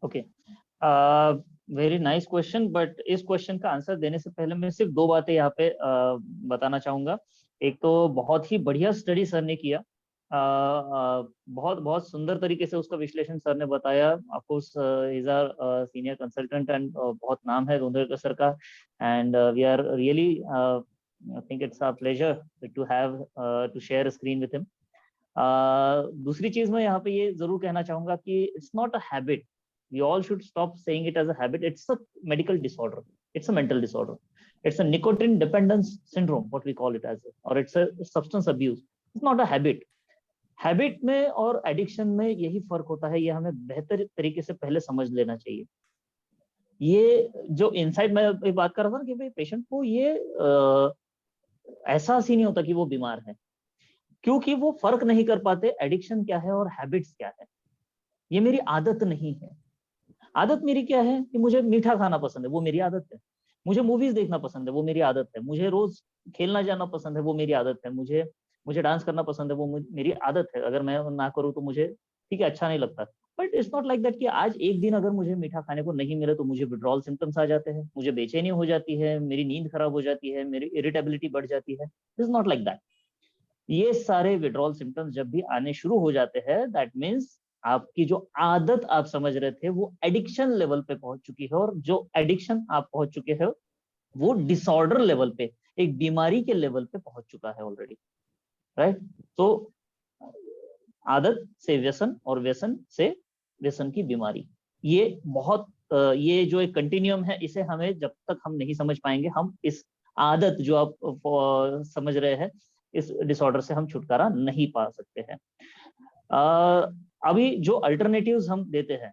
Okay, very nice question, but इस क्वेश्चन का आंसर देने से पहले मैं सिर्फ दो बातें यहाँ पे बताना चाहूंगा। एक तो बहुत ही बढ़िया स्टडी सर ने किया, बहुत बहुत सुंदर तरीके से उसका विश्लेषण सर ने बताया। Of course is our senior consultant and बहुत नाम है धुंधलकर सर का, and we are really I think it's a pleasure to have to share screen with him. दूसरी चीज मैं यहाँ पे ये जरूर कहना चाहूंगा कि it's not a habit, we all should stop saying it as a habit. It's a medical disorder, it's a mental disorder, it's a nicotine dependence syndrome, what we call it as, or it's a substance abuse. It's not a habit. Habit में और addiction में यही फर्क होता है, ये हमें बेहतर तरीके से पहले समझ लेना चाहिए। ये जो इनसाइड मैं एक बात कर रहा था ना कि भाई पेशेंट को ये एहसास ही नहीं होता कि वो बीमार है, क्योंकि वो फर्क नहीं कर पाते एडिक्शन क्या है और हैबिट्स क्या है। ये मेरी आदत नहीं है। आदत मेरी क्या है कि मुझे मीठा खाना पसंद है, वो मेरी आदत है। मुझे मूवीज देखना पसंद है, वो मेरी आदत है। मुझे रोज खेलना जाना पसंद है, वो मेरी आदत है। मुझे डांस करना पसंद है, वो मेरी आदत है। अगर मैं ना करूँ तो मुझे ठीक है अच्छा नहीं लगता। But it's not like that कि आज एक दिन अगर मुझे मीठा खाने को नहीं मिले तो मुझे विड्रॉल सिम्टम्स आ जाते हैं, मुझे बेचैनी हो जाती है, मेरी नींद खराब हो जाती है, मेरी इरिटेबिलिटी बढ़ जाती है। It's not like that. ये सारे विड्रॉल सिम्टम्स जब भी आने शुरू हो जाते हैं, दैट मीन्स आपकी जो आदत आप समझ रहे थे वो एडिक्शन लेवल पे पहुंच चुकी है, और जो एडिक्शन आप पहुंच चुके हो वो डिसऑर्डर लेवल पे, एक बीमारी के लेवल पे पहुंच चुका है ऑलरेडी, राइट? तो आदत से व्यसन और व्यसन से व्यसन की बीमारी, ये बहुत ये जो एक कंटिन्यूम है, इसे हमें जब तक हम नहीं समझ पाएंगे, हम इस आदत जो आप समझ रहे हैं, इस डिसऑर्डर से हम छुटकारा नहीं पा सकते हैं। अभी जो अल्टरनेटिव्स हम देते हैं,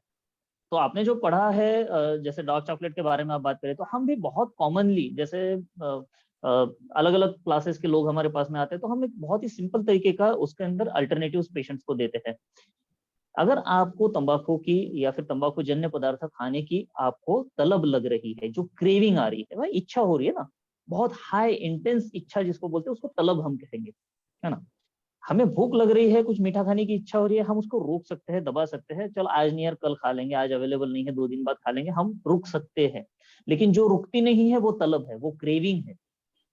तो आपने जो पढ़ा है जैसे डार्क चॉकलेट के बारे में आप बात करें, तो हम भी बहुत कॉमनली, जैसे अलग अलग क्लासेस के लोग हमारे पास में आते हैं, तो हम एक बहुत ही सिंपल तरीके का उसके अंदर अल्टरनेटिव्स पेशेंट्स को देते हैं। अगर आपको तंबाकू की या फिर तंबाकू जन्य पदार्थ खाने की आपको तलब लग रही है, जो क्रेविंग आ रही है, भाई इच्छा हो रही है ना, बहुत हाई इंटेंस इच्छा जिसको बोलते हैं, उसको तलब हम कहेंगे, है ना। हमें भूख लग रही है, कुछ मीठा खाने की इच्छा हो रही है, हम उसको रोक सकते हैं, दबा सकते हैं, चल आज नहीं यार कल खा लेंगे, आज अवेलेबल नहीं है 2 दिन बाद खा लेंगे, हम रुक सकते हैं। लेकिन जो रुकती नहीं है वो तलब है, वो क्रेविंग है,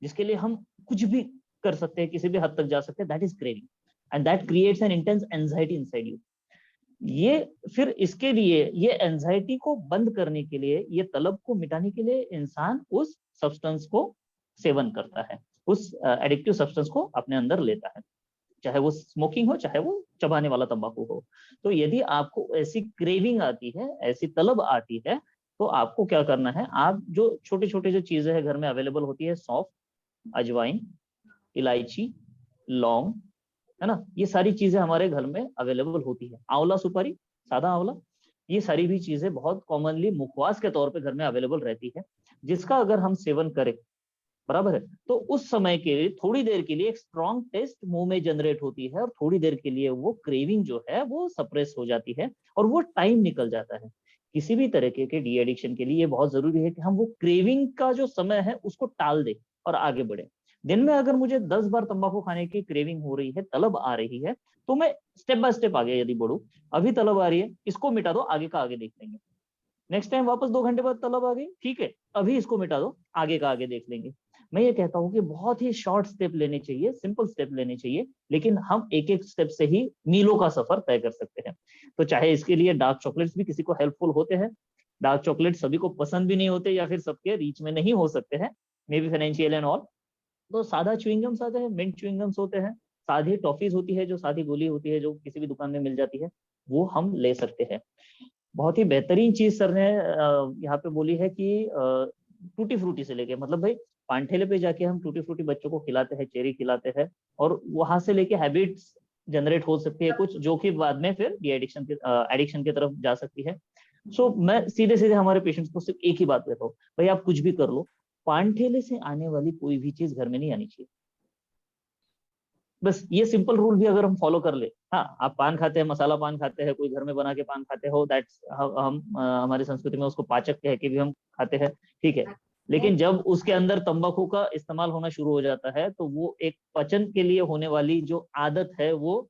जिसके लिए हम कुछ भी कर सकते हैं, किसी भी हद तक जा सकते हैं। That is craving and that creates an intense anxiety inside you. ये फिर इसके लिए, ये एंजाइटी को बंद करने के लिए, ये तलब को मिटाने के लिए इंसान उस सब्सटेंस को सेवन करता है, उस एडिक्टिव सब्सटेंस को अपने अंदर लेता है, चाहे वो स्मोकिंग हो, चाहे वो चबाने वाला तंबाकू हो। तो यदि आपको ऐसी क्रेविंग आती है, ऐसी तलब आती है, तो आपको क्या करना है, आप जो छोटे छोटे जो चीजें हैं घर में अवेलेबल होती है, सौंफ, अजवाइन, इलायची, लौंग, है ना, ये सारी चीजें हमारे घर में अवेलेबल होती है। आंवला सुपारी, सादा आंवला, ये सारी भी चीजें बहुत कॉमनली मुखवास के तौर पे घर में अवेलेबल रहती है, जिसका अगर हम सेवन करें, बराबर है, तो उस समय के लिए थोड़ी देर के लिए एक स्ट्रॉन्ग टेस्ट मुंह में जनरेट होती है, और थोड़ी देर के लिए वो क्रेविंग जो है वो सप्रेस हो जाती है, और वो टाइम निकल जाता है। किसी भी तरह के डी एडिक्शन के लिए ये बहुत जरूरी है कि हम वो क्रेविंग का जो समय है उसको टाल दें और आगे बढ़े। दिन में अगर मुझे 10 बार तंबाकू खाने की क्रेविंग हो रही है, तलब आ रही है, तो मैं स्टेप बाय स्टेप आगे यदि बढ़ूं, अभी तलब आ रही है, इसको मिटा दो, आगे का आगे देख लेंगे। नेक्स्ट टाइम वापस 2 घंटे बाद तलब आ गई, ठीक है, अभी इसको मिटा दो, आगे का आगे देख लेंगे। मैं ये कहता हूँ कि बहुत ही शॉर्ट स्टेप लेने चाहिए, सिंपल स्टेप लेने चाहिए, लेकिन हम एक एक स्टेप से ही मीलों का सफर तय कर सकते हैं। तो चाहे इसके लिए डार्क चॉकलेट्स भी किसी को हेल्पफुल होते हैं, डार्क चॉकलेट सभी को पसंद भी नहीं होते, या फिर सबके रीच में नहीं हो सकते हैं, may be financial and all, तो सादा च्युइंगम्स आते हैं, मिंट च्युइंगम्स होते हैं, सादी टॉफीज होती है, जो सादी गोली होती है, जो किसी भी दुकान में मिल जाती है, वो हम ले सकते हैं। बहुत ही बेहतरीन चीज सर ने यहाँ पे बोली है कि टूटी फ्रूटी से लेके, मतलब भाई पान ठेले पे जाके हम टूटी फ्रूटी बच्चों को खिलाते हैं, चेरी खिलाते हैं, और वहां से लेके हैबिट्स जनरेट हो सकती है कुछ, जो कि बाद में फिर एडिक्शन की तरफ जा सकती है। सो मैं सीधे सीधे हमारे पेशेंट्स को सिर्फ एक ही बात कहता हूँ, भाई आप कुछ भी कर लो, पान ठेले से आने वाली कोई भी चीज घर में नहीं आनी चाहिए। बस ये सिंपल रूल भी अगर हम फॉलो कर ले, हाँ आप पान खाते हैं, मसाला पान खाते हैं, कोई घर में बना के पान खाते हो, दैट्स हम हमारी संस्कृति में उसको पाचक कह के भी हम खाते हैं, ठीक है। लेकिन जब उसके अंदर तंबाकू का इस्तेमाल होना शुरू हो जाता है, तो वो एक पचन के लिए होने वाली जो आदत है वो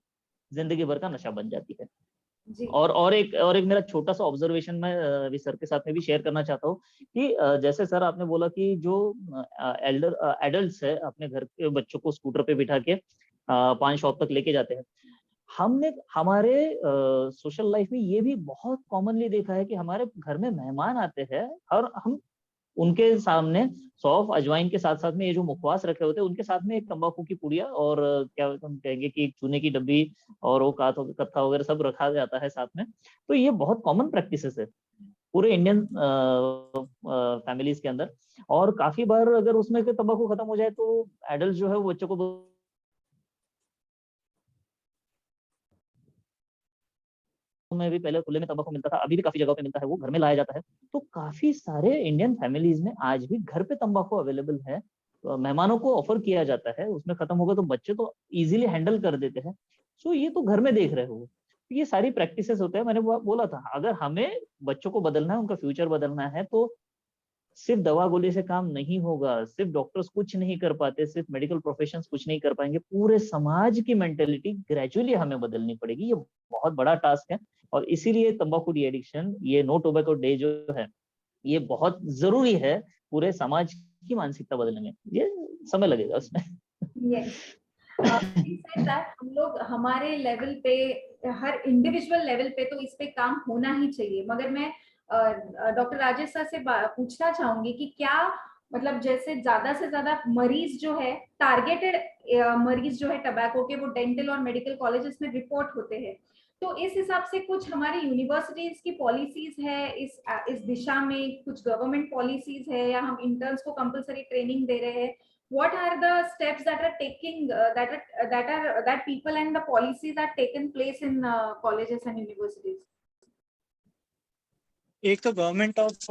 जिंदगी भर का नशा बन जाती है। जी और एक मेरा छोटा सा ऑब्जर्वेशन मैं अभी सर के साथ में भी शेयर करना चाहता हूँ कि जैसे सर आपने बोला कि जो एडल्ट्स है अपने घर के बच्चों को स्कूटर पे बिठा के पान शॉप तक लेके जाते हैं। हमने हमारे सोशल लाइफ में ये भी बहुत कॉमनली देखा है कि हमारे घर में मेहमान आते हैं और हम उनके सामने सौंफ अजवाइन के साथ साथ में ये जो मुखवास रखे होते हैं, उनके साथ में एक तंबाकू की पुड़िया और क्या हम कहेंगे कि एक चूने की डब्बी और वो कत्था वगैरह सब रखा जाता है साथ में। तो ये बहुत कॉमन प्रैक्टिसेस है पूरे इंडियन फैमिलीज के अंदर। और काफी बार अगर उसमें के तंबाकू खत्म हो जाए तो एडल्ट जो है वो बच्चों को में भी पहले खुले में तंबाकू मिलता था, अभी भी काफी जगहों पे मिलता है, वो घर में लाया जाता है। तो काफी सारे इंडियन फैमिलीज में आज भी घर पे तंबाकू अवेलेबल है, मेहमानों को ऑफर किया जाता है, उसमें खत्म होगा तो बच्चे तो इजीली हैंडल कर देते हैं। सो ये तो घर में देख रहे हो, ये सारी प्रैक्टिसेस होते हैं। मैंने बोला था अगर हमें बच्चों को बदलना है, उनका फ्यूचर बदलना है, तो सिर्फ दवा गोली से काम नहीं होगा, सिर्फ डॉक्टर्स कुछ नहीं कर पाते, सिर्फ मेडिकल प्रोफेशंस कुछ नहीं कर पाएंगे, पूरे समाज की मेंटेलिटी ग्रेजुअली हमें बदलनी पड़ेगी। ये बहुत बड़ा टास्क है और इसीलिए तंबाकू डी एडिक्शन, ये नो टोबैको डे जो है, ये बहुत जरूरी है पूरे समाज की मानसिकता बदलने में। ये समय लगेगा उसमें। यस हम लोग हमारे लेवल पे, हर इंडिविजुअल लेवल पे तो इस पे काम होना ही चाहिए। मगर मैं डॉक्टर राजेश सर से पूछना चाहूंगी कि क्या मतलब जैसे ज्यादा से ज्यादा मरीज जो है, टारगेटेड मरीज जो है टबैको के, वो डेंटल और मेडिकल कॉलेजेस में रिपोर्ट होते हैं, तो इस हिसाब से कुछ हमारी यूनिवर्सिटीज की पॉलिसीज है इस दिशा में, कुछ गवर्नमेंट पॉलिसीज है, या हम इंटर्न्स को कंपलसरी ट्रेनिंग दे रहे हैं? What are the steps that are taking that people and the policies are taken place in colleges and universities? एक तो गवर्नमेंट ऑफ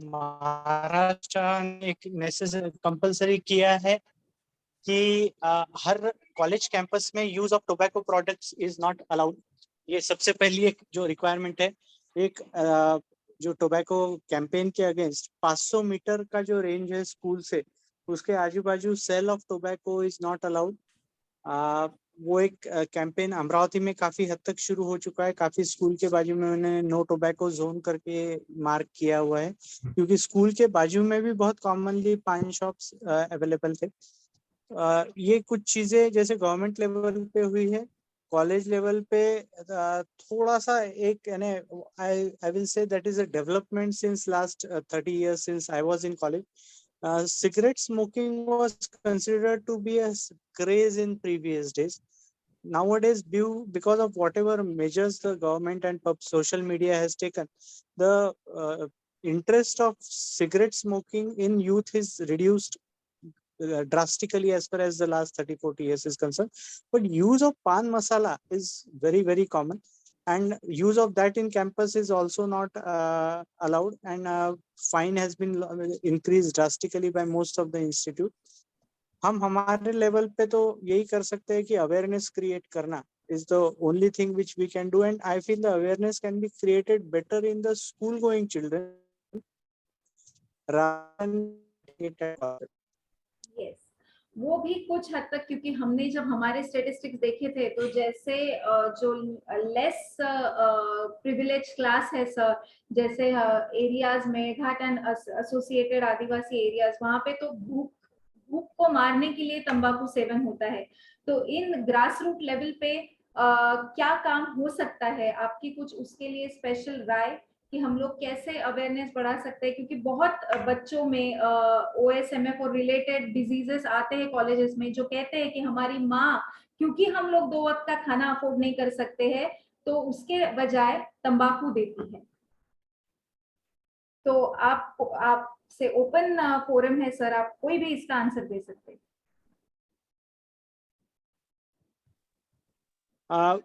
महाराष्ट्र ने एक नेसेसरी कंपलसरी किया है कि हर कॉलेज कैंपस में use of tobacco products is not allowed. ये सबसे पहली एक जो रिक्वायरमेंट है। एक जो टोबैको कैंपेन के अगेंस्ट 500 मीटर का जो रेंज है स्कूल से, उसके आजू बाजू sale of tobacco is not allowed. वो एक कैंपेन अमरावती में काफी हद तक शुरू हो चुका है। काफी स्कूल के बाजू में उन्होंने नो टोबैको जोन करके मार्क किया हुआ है, क्योंकि स्कूल के बाजू में भी बहुत कॉमनली पान शॉप्स अवेलेबल थे। ये कुछ चीजें जैसे गवर्नमेंट लेवल पे हुई है, कॉलेज लेवल पे थोड़ा सा एक I will say that is a development since last 30 years since I was in college. Cigarette smoking was considered to be a craze in previous days. Nowadays, because of whatever measures the government and social media has taken, the interest of cigarette smoking in youth is reduced drastically as far as the last 30-40 years is concerned. But use of pan masala is very, very common, and use of that in campus is also not allowed, and fine has been increased drastically by most of the institute. हम हमारे level पे तो यही कर सकते हैं कि awareness create करना is the only thing which we can do, and I feel the awareness can be created better in the school going children rather than Yes. वो भी कुछ हद तक, क्योंकि हमने जब हमारे स्टेटिस्टिक्स देखे थे तो जैसे जो लेस प्रिविलेज क्लास है सर, जैसे एरियाज में घाट एंड एसोसिएटेड आदिवासी एरियाज, वहां पे तो भूख को मारने के लिए तंबाकू सेवन होता है। तो इन ग्रास रूट लेवल पे क्या काम हो सकता है आपकी, कुछ उसके लिए स्पेशल राय कि हम लोग कैसे अवेयरनेस बढ़ा सकते हैं? क्योंकि बहुत बच्चों में OSMF और रिलेटेड डिजीजेस आते हैं कॉलेजेस में, जो कहते हैं कि हमारी माँ, क्योंकि हम लोग 2 वक्त का खाना अफोर्ड नहीं कर सकते हैं, तो उसके बजाय तंबाकू देती है। तो आप से ओपन फोरम है सर, आप कोई भी इसका आंसर दे सकते हैं।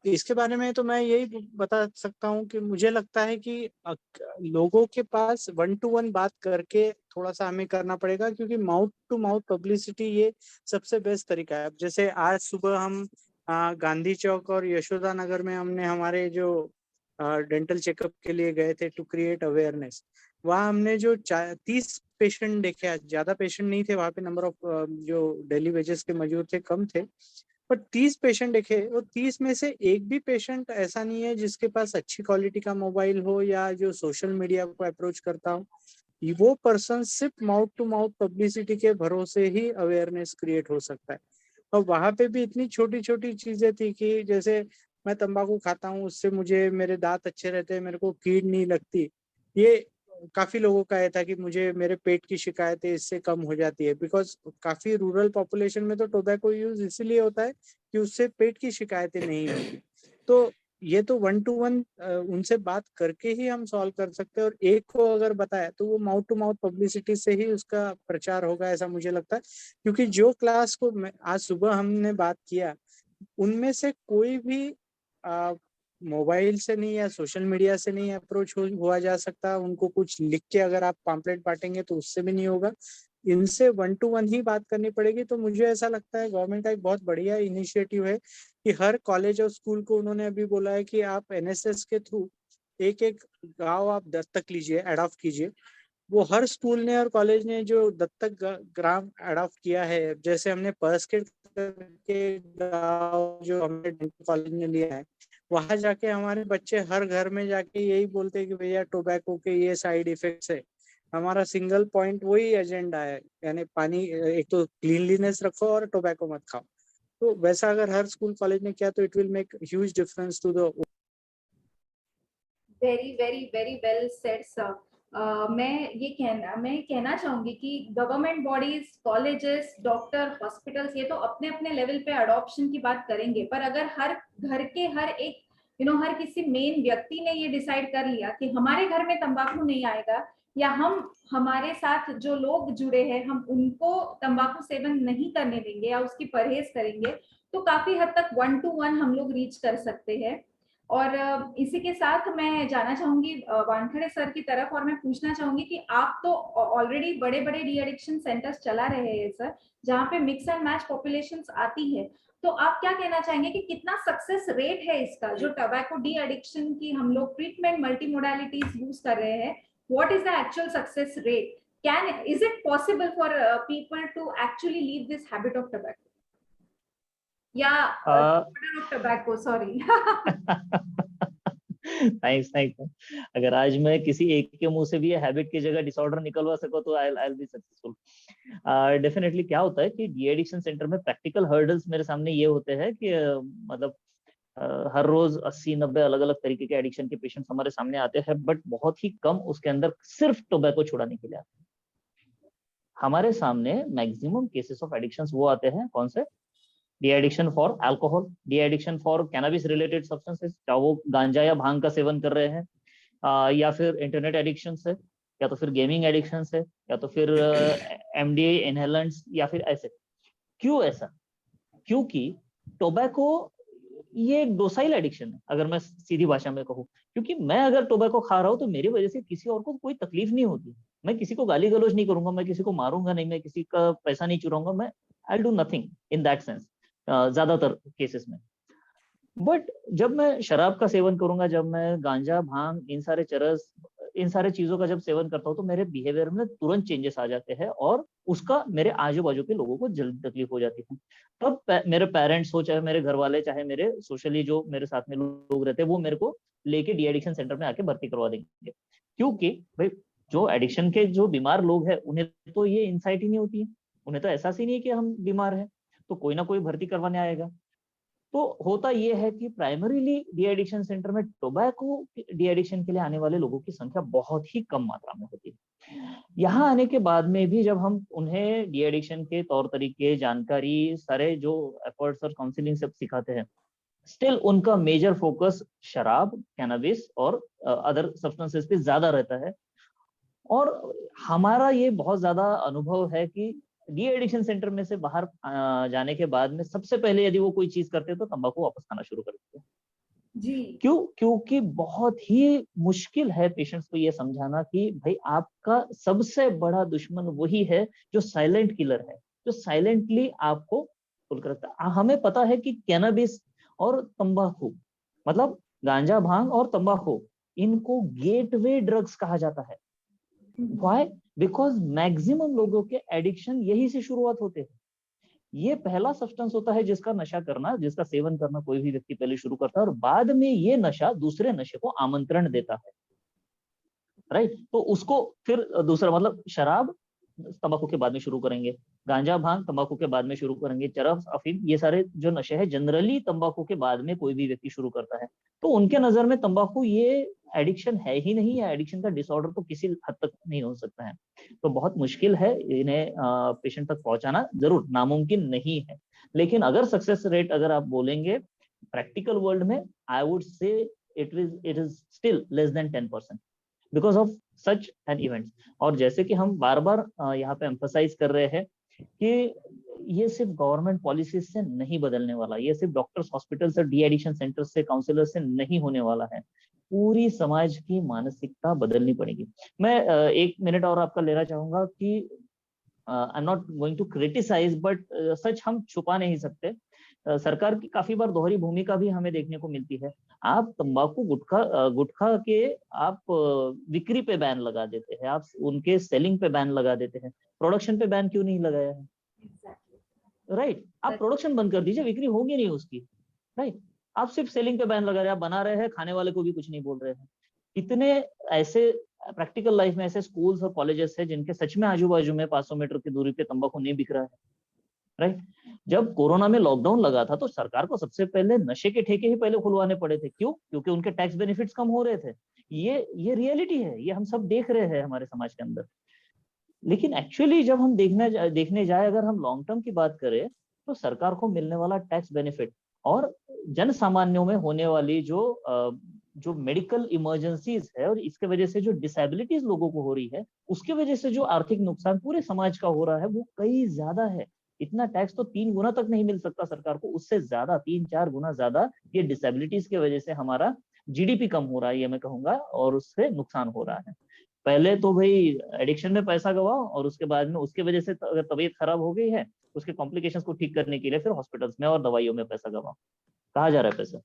इसके बारे में तो मैं यही बता सकता हूँ कि मुझे लगता है कि लोगों के पास 1-to-1 बात करके थोड़ा सा हमें करना पड़ेगा, क्योंकि माउथ टू माउथ पब्लिसिटी ये सबसे बेस्ट तरीका है। अब जैसे आज सुबह हम गांधी चौक और यशोदा नगर में हमने हमारे जो डेंटल चेकअप के लिए गए थे टू क्रिएट अवेयरनेस, वहाँ हमने जो 30 पेशेंट देखे। आज ज्यादा पेशेंट नहीं थे वहाँ पे, नंबर ऑफ जो डेली वेजेस के मजदूर थे कम थे, पर 30 पेशेंट देखे। वो 30 में से एक भी पेशेंट ऐसा नहीं है जिसके पास अच्छी क्वालिटी का मोबाइल हो या जो सोशल मीडिया को अप्रोच करता हो। वो पर्सन सिर्फ माउथ टू माउथ पब्लिसिटी के भरोसे ही अवेयरनेस क्रिएट हो सकता है। और वहां पे भी इतनी छोटी छोटी चीजें थी कि जैसे मैं तंबाकू खाता हूँ, उससे मुझे मेरे दांत अच्छे रहते हैं, मेरे को कीड़ नहीं लगती। ये काफी लोगों का ये था कि मुझे मेरे पेट की शिकायतें इससे कम हो जाती है, बिकॉज काफी रूरल पॉपुलेशन में तो टोबैको यूज इसीलिए होता है कि उससे पेट की शिकायतें नहीं होती। तो ये तो 1-to-1 उनसे बात करके ही हम सॉल्व कर सकते हैं। और एक को अगर बताया तो वो माउथ टू माउथ पब्लिसिटी से ही उसका प्रचार होगा, ऐसा मुझे लगता है। क्योंकि जो क्लास को आज सुबह हमने बात किया, उनमें से कोई भी मोबाइल से नहीं या सोशल मीडिया से नहीं अप्रोच हुआ जा सकता। उनको कुछ लिख के अगर आप पैम्पलेट बांटेंगे तो उससे भी नहीं होगा। इनसे 1-to-1 ही बात करनी पड़ेगी। तो मुझे ऐसा लगता है गवर्नमेंट का एक बहुत बढ़िया इनिशिएटिव है कि हर कॉलेज और स्कूल को उन्होंने अभी बोला है कि आप एनएसएस के थ्रू एक एक गांव आप दत्तक लीजिए, अडॉप्ट कीजिए। वो हर स्कूल ने और कॉलेज ने जो दत्तक ग्राम अडॉप्ट किया है, जैसे हमने पर्सकिट करके गाँव जो हमने डेंटल कॉलेज ने लिया है, वहां जाके हमारे बच्चे हर घर में जाके यही बोलते हैं कि भैया टोबैको के ये साइड इफेक्ट्स है। हमारा सिंगल पॉइंट वही एजेंडा है, यानी पानी, एक तो क्लीनलीनेस रखो और टोबैको मत खाओ। तो वैसा अगर हर स्कूल कॉलेज ने किया तो it will make huge difference to the. Very very very well said sir. मैं कहना चाहूंगी कि government bodies, colleges, doctor, hospitals ये तो अपने अपने लेवल पे अडॉप्शन की बात करेंगे, पर अगर हर घर के हर एक हर किसी मेन व्यक्ति ने ये डिसाइड कर लिया कि हमारे घर में तंबाकू नहीं आएगा, या हम हमारे साथ जो लोग जुड़े हैं हम उनको तंबाकू सेवन नहीं करने देंगे या उसकी परहेज करेंगे, तो काफी हद तक 1-to-1 हम लोग रीच कर सकते हैं। और इसी के साथ मैं जाना चाहूंगी वानखेड़े सर की तरफ, और मैं पूछना चाहूंगी कि आप तो ऑलरेडी बड़े बड़े डी एडिक्शन सेंटर्स चला रहे हैं सर, जहाँ पे मिक्स एंड मैच पॉपुलेशंस आती है, तो आप क्या कहना चाहेंगे कि कितना सक्सेस रेट है इसका, जो टोबैको डी एडिक्शन की हम लोग ट्रीटमेंट मल्टी मोडालिटीज यूज कर रहे हैं, what is the actual success rate? Is it possible for people to actually leave this habit of tobacco या of tobacco, sorry. Nice nice. अगर आज मैं किसी एक के मुंह से भी ये हैबिट की जगह डिसऑर्डर निकलवा सको तो आई बी सक्सेसफुल। डेफिनेटली क्या होता है कि डी एडिक्शन सेंटर में प्रैक्टिकल हर्डल्स मेरे सामने ये होते हैं कि मतलब हर रोज 80-90 अलग अलग तरीके के एडिक्शन के पेशेंट्स हमारे सामने आते हैं, बट बहुत ही कम उसके अंदर सिर्फ टोबैको छुड़ाने के लिए आते हैं। हमारे सामने मैक्सिमम केसेस ऑफ एडिक्शंस वो आते हैं कौन से? De addiction for alcohol, de addiction for cannabis related substances, चाहे वो गांजा या भांग का सेवन कर रहे हैं, या फिर इंटरनेट एडिक्शन है, या तो फिर गेमिंग एडिक्शन है, या तो फिर एमडीए इनहेलेंट्स, या फिर ऐसे। क्यों ऐसा? क्योंकि टोबैको ये एक डोसाइल एडिक्शन है, अगर मैं सीधी भाषा में कहूँ। क्योंकि मैं अगर टोबैको खा रहा हूँ तो मेरी वजह से किसी और को कोई तकलीफ नहीं होती। मैं किसी को गाली गलौज नहीं करूंगा, मैं किसी को मारूंगा नहीं, मैं किसी का पैसा नहीं चुराऊंगा, मैं I do nothing in that sense ज्यादातर केसेस में। बट जब मैं शराब का सेवन करूंगा, जब मैं गांजा, भांग, इन सारे चरस, इन सारे चीजों का जब सेवन करता हूँ, तो मेरे बिहेवियर में तुरंत चेंजेस आ जाते हैं और उसका मेरे आजू बाजू के लोगों को जल्दी तकलीफ हो जाती है। तब मेरे पेरेंट्स हो, चाहे मेरे घर वाले, चाहे मेरे सोशली जो मेरे साथ में लोग रहते हैं, वो मेरे को लेके डी एडिक्शन सेंटर में आके भर्ती करवा देंगे। क्योंकि भाई जो एडिक्शन के जो बीमार लोग हैं उन्हें तो ये इंसाइट ही नहीं होती है, उन्हें तो एहसास ही नहीं है कि हम बीमार हैं, तो कोई ना कोई भर्ती करवाने आएगा। तो होता यह है कि प्राइमरीली डी एडिक्शन सेंटर में टोबैको डी एडिक्शन के लिए आने वाले लोगों की संख्या बहुत ही कम मात्रा में होती है। यहाँ आने के बाद में भी जब हम उन्हें डी एडिक्शन के तौर तरीके, जानकारी, सारे जो एफर्ट्स और काउंसलिंग सब सिखाते हैं, स्टिल उनका मेजर फोकस शराब, कैनबिस और अदर सब्सटेंसेस पे ज्यादा रहता है। और हमारा ये बहुत ज्यादा अनुभव है कि डी एडिक्शन सेंटर में से बाहर जाने के बाद में सबसे पहले यदि वो कोई चीज करते हैं तो तंबाकू वापस खाना शुरू कर देते हैं। जी क्यों? क्योंकि बहुत ही मुश्किल है पेशेंट्स को ये समझाना कि भाई आपका सबसे बड़ा दुश्मन वही है जो साइलेंट किलर है, जो साइलेंटली आपको कुल करता है। हमें पता है कि कैनबिस और तंबाकू, मतलब गांजा भांग और तंबाकू, इनको गेटवे ड्रग्स कहा जाता है। व्हाई? बिकॉज मैक्सिमम लोगों के एडिक्शन यही से शुरुआत होते हैं। ये पहला सब्सटेंस होता है जिसका नशा करना, जिसका सेवन करना कोई भी व्यक्ति पहले शुरू करता है, और बाद में ये नशा दूसरे नशे को आमंत्रण देता है, राइट? तो उसको फिर दूसरा, मतलब शराब तंबाकू के बाद में शुरू करेंगे, गांजा भांग तंबाकू के बाद में शुरू करेंगे, चरस अफीम, ये सारे जो नशे हैं जनरली तंबाकू के बाद में कोई भी व्यक्ति शुरू करता है। तो उनके नजर में तंबाकू ये एडिक्शन है ही नहीं, या एडिक्शन का डिसऑर्डर तो किसी हद तक नहीं हो सकता है। तो बहुत मुश्किल है इन्हें पेशेंट तक पहुंचाना, जरूर नामुमकिन नहीं है, लेकिन अगर सक्सेस रेट अगर आप बोलेंगे प्रैक्टिकल वर्ल्ड में, I would say it is still less than 10% because of such an events. और जैसे कि हम बार बार यहाँ पे एम्फसाइज कर रहे हैं कि ये सिर्फ गवर्नमेंट पॉलिसीज से नहीं बदलने वाला, ये सिर्फ डॉक्टर्स, हॉस्पिटल से, डी एडिक्शन सेंटर से, काउंसलर से नहीं होने वाला है, पूरी समाज की मानसिकता बदलनी पड़ेगी। मैं 1 मिनट और आपका लेना चाहूंगा कि I am not going to criticise, but सच हम छुपा नहीं सकते। सरकार की काफी बार दोहरी भूमिका भी हमें देखने को मिलती है। आप तंबाकू गुटखा के आप बिक्री पे बैन लगा देते हैं, आप उनके सेलिंग पे बैन लगा देते हैं, प्रोडक्शन पे बैन क्यों नहीं लगाया है? राइट, आप प्रोडक्शन बंद कर दीजिए, बिक्री होगी नहीं उसकी, राइट? आप सिर्फ सेलिंग पे बैन लगा रहे हैं, आप बना रहे हैं, खाने वाले को भी कुछ नहीं बोल रहे हैं। कितने ऐसे प्रैक्टिकल लाइफ में ऐसे स्कूल्स और कॉलेजेस है जिनके सच में आजू बाजू में 500 मीटर की दूरी पे तंबाकू नहीं बिक रहा है, राइट? जब कोरोना में लॉकडाउन लगा था तो सरकार को सबसे पहले नशे के ठेके ही पहले खुलवाने पड़े थे। क्यों? क्योंकि उनके टैक्स बेनिफिट्स कम हो रहे थे। ये रियलिटी है, ये हम सब देख रहे हैं हमारे समाज के अंदर। लेकिन एक्चुअली जब हम देखने जाए, अगर हम लॉन्ग टर्म की बात करें, तो सरकार को मिलने वाला टैक्स बेनिफिट और जन सामान्यों में होने वाली जो मेडिकल इमरजेंसीज है, और इसके वजह से जो डिसेबिलिटीज लोगों को हो रही है, उसके वजह से जो आर्थिक नुकसान पूरे समाज का हो रहा है, वो कई ज्यादा है। इतना टैक्स तो 3 गुना तक नहीं मिल सकता सरकार को, उससे ज्यादा 3-4 गुना ज्यादा ये डिसेबिलिटीज की वजह से हमारा जीडीपी कम हो रहा है, ये मैं कहूंगा, और उससे नुकसान हो रहा है। पहले तो भाई एडिक्शन में पैसा गवाओ, और उसके बाद में उसके वजह से अगर तबीयत खराब हो गई है, उसके कॉम्प्लिकेशंस को ठीक करने के लिए फिर हॉस्पिटल्स में और दवाइयों में पैसा गवाओ। कहाँ जा रहा है पैसा?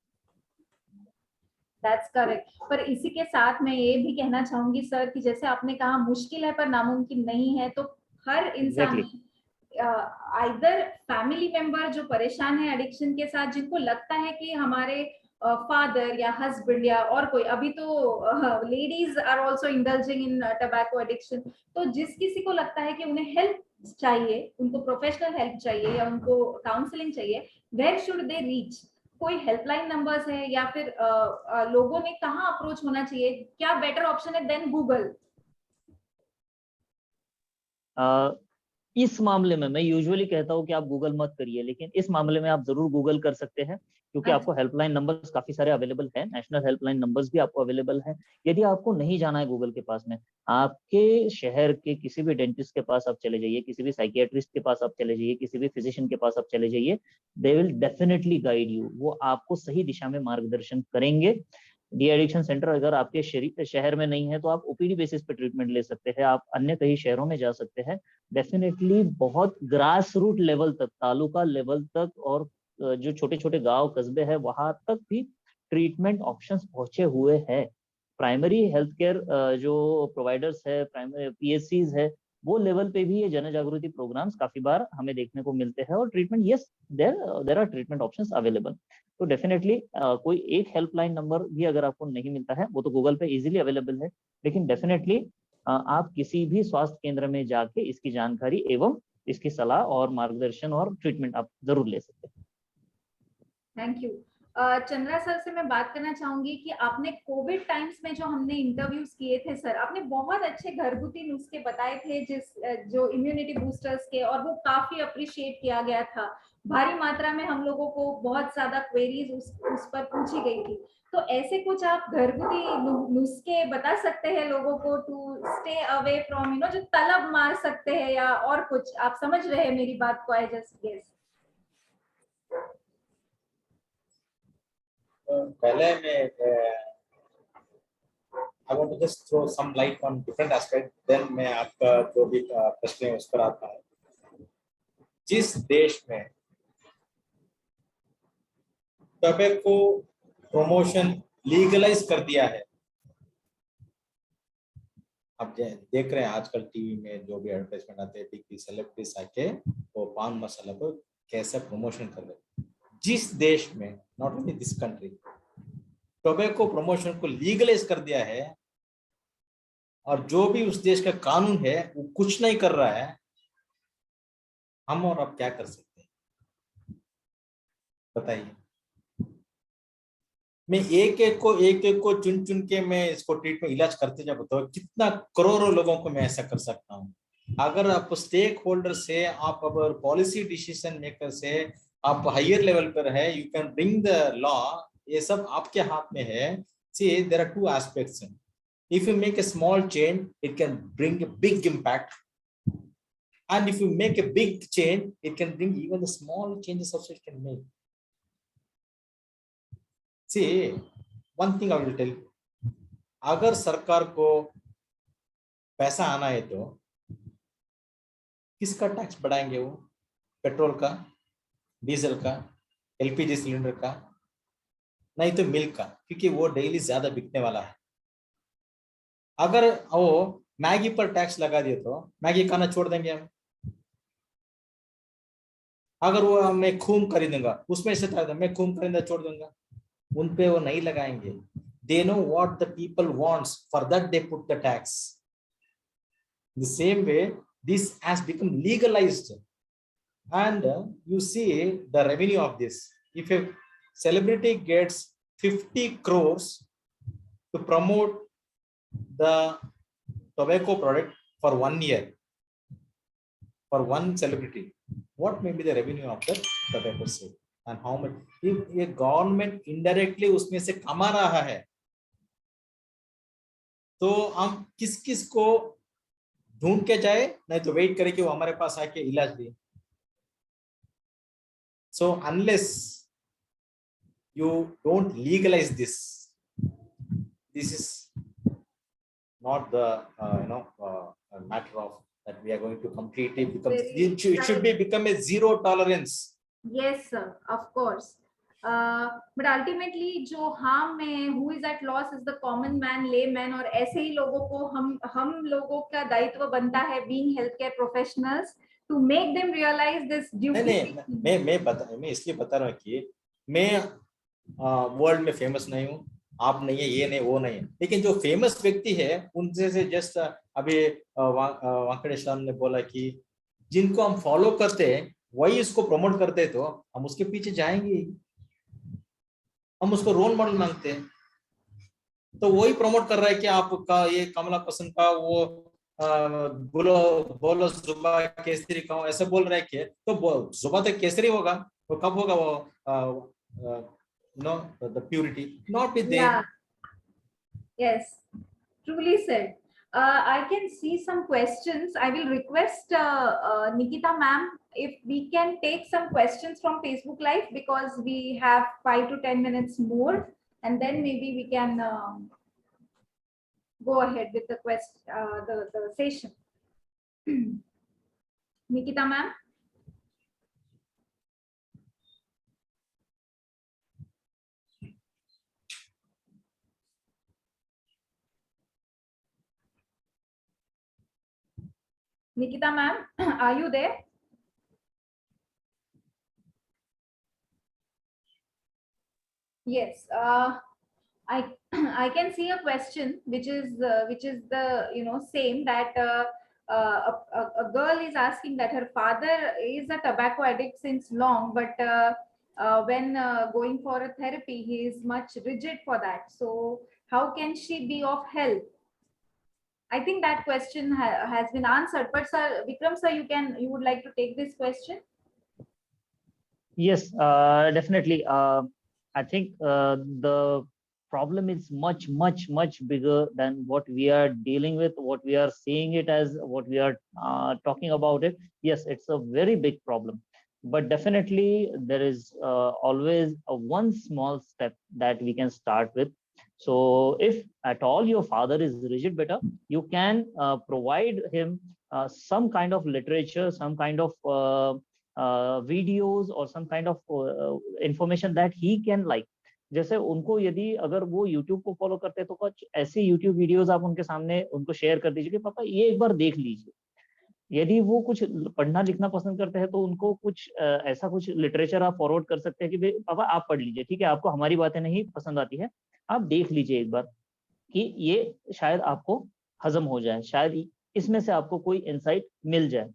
That's correct. पर इसी के साथ मैं ये भी कहना चाहूंगी सर कि जैसे आपने कहा मुश्किल है पर नामुमकिन नहीं है, तो हर इंसान आइदर फैमिली मेंबर जो परेशान है एडिक्शन के साथ, जिनको लगता है कि हमारे फादर या हस्बैंड या और कोई, अभी तो ladies are also indulging in tobacco addiction, तो जिस किसी को लगता है कि उन्हें हेल्प चाहिए, उनको प्रोफेशनल हेल्प चाहिए या उनको काउंसलिंग चाहिए, वेयर शुड दे रीच? कोई हेल्पलाइन नंबर्स है या फिर लोगों ने कहाँ अप्रोच होना चाहिए? क्या बेटर ऑप्शन है देन गूगल? इस मामले में मैं यूजुअली कहता हूं कि आप गूगल मत करिए, लेकिन इस मामले में आप जरूर गूगल कर सकते हैं, क्योंकि आपको हेल्पलाइन नंबर्स काफी सारे अवेलेबल हैं, नेशनल हेल्पलाइन नंबर्स भी आपको अवेलेबल हैं। यदि आपको नहीं जाना है गूगल के पास में, आपके शहर के किसी भी डेंटिस्ट के पास आप चले जाइए, किसी भी साइकियाट्रिस्ट के पास आप चले जाइए, किसी भी फिजिशियन के पास आप चले जाइए, they will definitely guide you, वो आपको सही दिशा में मार्गदर्शन करेंगे। डी एडिक्शन सेंटर अगर आपके शहर में नहीं है तो आप ओपीडी बेसिस पे ट्रीटमेंट ले सकते हैं, आप अन्य कई शहरों में जा सकते हैं। डेफिनेटली बहुत ग्रास रूट लेवल तक, तालुका लेवल तक, और जो छोटे छोटे गांव कस्बे हैं वहां तक भी ट्रीटमेंट ऑप्शंस पहुंचे हुए हैं। प्राइमरी हेल्थ केयर जो प्रोवाइडर्स है, प्राइमरी पीएचसीज है, वो लेवल पे भी ये जन जागृति प्रोग्राम्स काफी बार हमें देखने को मिलते हैं, और treatment, yes, there are treatment options available. तो डेफिनेटली कोई एक हेल्पलाइन नंबर भी अगर आपको नहीं मिलता है, वो तो गूगल पे इजीली अवेलेबल है, लेकिन डेफिनेटली आप किसी भी स्वास्थ्य केंद्र में जाके इसकी जानकारी एवं इसकी सलाह और मार्गदर्शन और ट्रीटमेंट आप जरूर ले सकते हैं। Thank you. चंद्रा सर से मैं बात करना चाहूंगी कि आपने कोविड टाइम्स में जो हमने इंटरव्यूज किए थे सर, आपने बहुत अच्छे घरगुती नुस्खे बताए थे जो इम्यूनिटी बूस्टर्स के, और वो काफी अप्रिशिएट किया गया था। भारी मात्रा में हम लोगों को बहुत ज्यादा क्वेरीज उस पर पूछी गई थी। तो ऐसे कुछ आप घरगुती नुस्खे बता सकते हैं लोगों को टू स्टे अवे फ्रॉम जो तलब मार सकते हैं, या और कुछ? आप समझ रहे हैं मेरी बात को? I just guess. पहले मैं I want to just throw some light on different aspect. Then मैं आपका जो भी प्रश्न है उस पर आता है। जिस देश में टोबैको प्रमोशन लीगलाइज कर दिया है, आप देख रहे हैं आजकल टीवी में जो भी एडवर्टाइजमेंट आते हैं, बिग सेलिब्रिटीज आके वो पान मसाला को कैसे प्रमोशन कर रहे हैं। जिस देश में, not only this country, tobacco promotion को लीगलाइज कर दिया है और जो भी उस देश का कानून है वो कुछ नहीं कर रहा है, हम और आप क्या कर सकते हैं बताइए। मैं एक एक को चुन चुन के मैं इसको ट्रीटमेंट इलाज करते जा बताओ, कितना करोड़ों लोगों को मैं ऐसा कर सकता हूँ। अगर आप स्टेक होल्डर से, आप अगर पॉलिसी डिसीजन मेकर से आप हायर लेवल पर है, you can bring the law, ये सब आपके हाथ में है। See there are two aspects. If you make a small change it can bring a big impact, and if you make a big change it can bring even the small changes also it can make. See, one thing I will tell you, अगर सरकार को पैसा आना है तो किसका tax बढ़ाएंगे? वो पेट्रोल का, डीजल का, एलपीजी सिलेंडर का, नहीं तो मिल्क का, क्योंकि वो डेली ज्यादा बिकने वाला है। अगर वो मैगी पर टैक्स लगा दिए तो मैगी खाना छोड़ देंगे हम। अगर वो मैं खून खरीदूंगा, उसमें से मैं खून खरीदना छोड़ दूंगा, उन पे वो नहीं लगाएंगे। They know what the people wants, for that they put the tax. The same way this has become legalized, and you see the revenue of this. If a celebrity gets 50 crores to promote the tobacco product for 1 year, for one celebrity, what may be the revenue of the tobacco sale and how much? If a government indirectly उसमें से कमा रहा है तो हम किस किस को ढूंढ के जाए, नहीं तो वेट करें कि वो हमारे पास आके इलाज दे। So unless you don't legalize this, this is not the matter of that we are going to completely become. It should be become a zero tolerance. Yes sir, of course. But ultimately जो harm में who is at loss is the common man, layman, और ऐसे ही लोगों को हम लोगों का दायित्व बनता है being healthcare professionals to make them realize this duty. मैं इसलिए बता रहा हूँ कि मैं वर्ल्ड में फेमस नहीं हूँ, आप नहीं है, ये नहीं वो नहीं है, लेकिन जो फेमस व्यक्ति है उनसे से जस्ट अभी वेंकटेश्वर ने बोला कि जिनको हम फॉलो करते हैं वही इसको प्रमोट करते हैं, तो हम उसके पीछे जाएंगे, हम उसको रोल मॉडल मांगते हैं। तो वही प्रमोट कर रहा है कि आपका ये कमला पसंद का वो बोलो जुबा केसरी का, ऐसा बोल रहा है कि तो जुबा तो केसरी होगा, तो कब होगा वो the purity not be there. Yeah. Yes, truly said. I can see some questions. I will request Nikita ma'am if we can take some questions from Facebook Live, because we have 5 to 10 minutes more, and then maybe we can go ahead with the the session. Nikita ma'am. Nikita ma'am, are you there? Yes, I I can see a question which is the same, that a girl is asking that her father is a tobacco addict since long, but when going for a therapy, he is much rigid for that. So how can she be of help? I think that question has been answered. But sir, Vikram sir, you would like to take this question? Yes, definitely. I think the problem is much, much, much bigger than what we are dealing with, what we are seeing it as, what we are talking about it. Yes, it's a very big problem. But definitely, there is always a one small step that we can start with. So, if at all your father is rigid, better, you can provide him some kind of literature, some kind of videos और some kind of information that he can like. जैसे उनको यदि अगर वो YouTube को follow करते हैं तो कुछ ऐसी YouTube वीडियोस आप उनके सामने उनको शेयर कर दीजिए कि पापा ये एक बार देख लीजिए। यदि वो कुछ पढ़ना लिखना पसंद करते हैं तो उनको कुछ ऐसा कुछ लिटरेचर आप फॉरवर्ड कर सकते हैं कि भाई पापा आप पढ़ लीजिए, ठीक है, आपको हमारी बातें नहीं पसंद आती है, आप देख लीजिए एक बार कि ये शायद आपको हजम हो जाए, शायद इसमें से आपको कोई इंसाइट मिल जाए।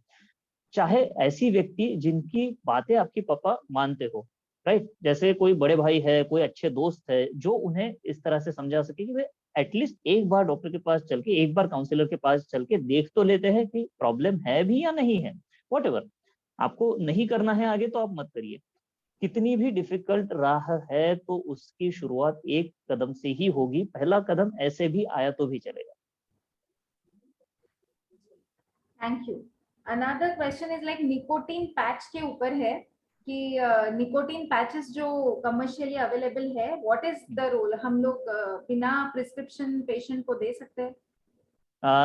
चाहे ऐसी व्यक्ति जिनकी बातें आपकी पापा मानते हो, राइट, जैसे कोई बड़े भाई है, कोई अच्छे दोस्त है जो उन्हें इस तरह से समझा सके कि वे एटलीस्ट एक बार डॉक्टर के पास चल के, एक बार काउंसलर के पास चल के देख तो लेते हैं कि प्रॉब्लम है भी या नहीं है। व्हाटएवर आपको नहीं करना है आगे तो आप मत करिए। कितनी भी डिफिकल्ट राह है तो उसकी शुरुआत एक कदम से ही होगी, पहला कदम ऐसे भी आया तो भी चलेगा। Thank you. Another question is like nicotine patch के ऊपर है कि निकोटीन पैचेस जो कमर्शियली अवेलेबल है, व्हाट इज द रोल? हम लोग बिना प्रिस्क्रिप्शन पेशेंट को दे सकते हैं?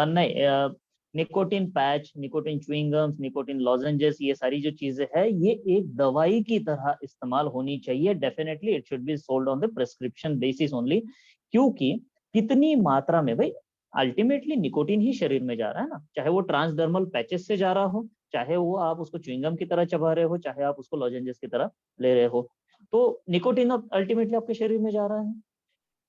नहीं, nicotine patch, nicotine chewing gums, nicotine lozenges, ये सारी जो चीजें हैं ये एक दवाई की तरह इस्तेमाल होनी चाहिए। Definitely it should be sold on the prescription basis only, क्योंकि कितनी मात्रा में, भाई अल्टीमेटली निकोटीन ही शरीर में जा रहा है ना, चाहे वो ट्रांसडर्मल पैचेस से जा रहा हो, चाहे वो आप उसको च्युइंगम की तरह चबा रहे हो, चाहे आप उसको लॉजेंजेस की तरह ले रहे हो, तो निकोटीन अल्टीमेटली आपके शरीर में जा रहा है।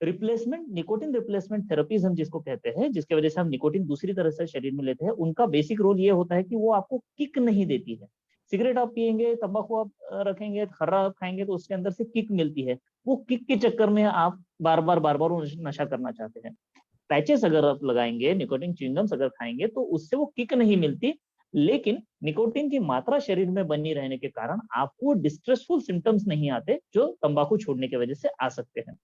रिप्लेसमेंट, निकोटीन रिप्लेसमेंट थेरेपीज हम जिसको कहते हैं, जिसके वजह से हम निकोटीन दूसरी तरह से शरीर में लेते हैं, उनका बेसिक रोल ये होता है कि वो आपको किक नहीं देती है। सिगरेट आप पिएंगे, तंबाकू आप रखेंगे, खर्रा आप खाएंगे तो उसके अंदर से किक मिलती है, वो किक के चक्कर में आप बार बार वो नशा करना चाहते हैं। पैचेस अगर आप लगाएंगे, निकोटीन च्युइंगम्स अगर खाएंगे तो उससे वो किक नहीं मिलती, लेकिन निकोटीन की मात्रा शरीर में बनी रहने के कारण आपको डिस्ट्रेसफुल सिम्टम्स नहीं आते जो तंबाकू छोड़ने की वजह से आ सकते हैं।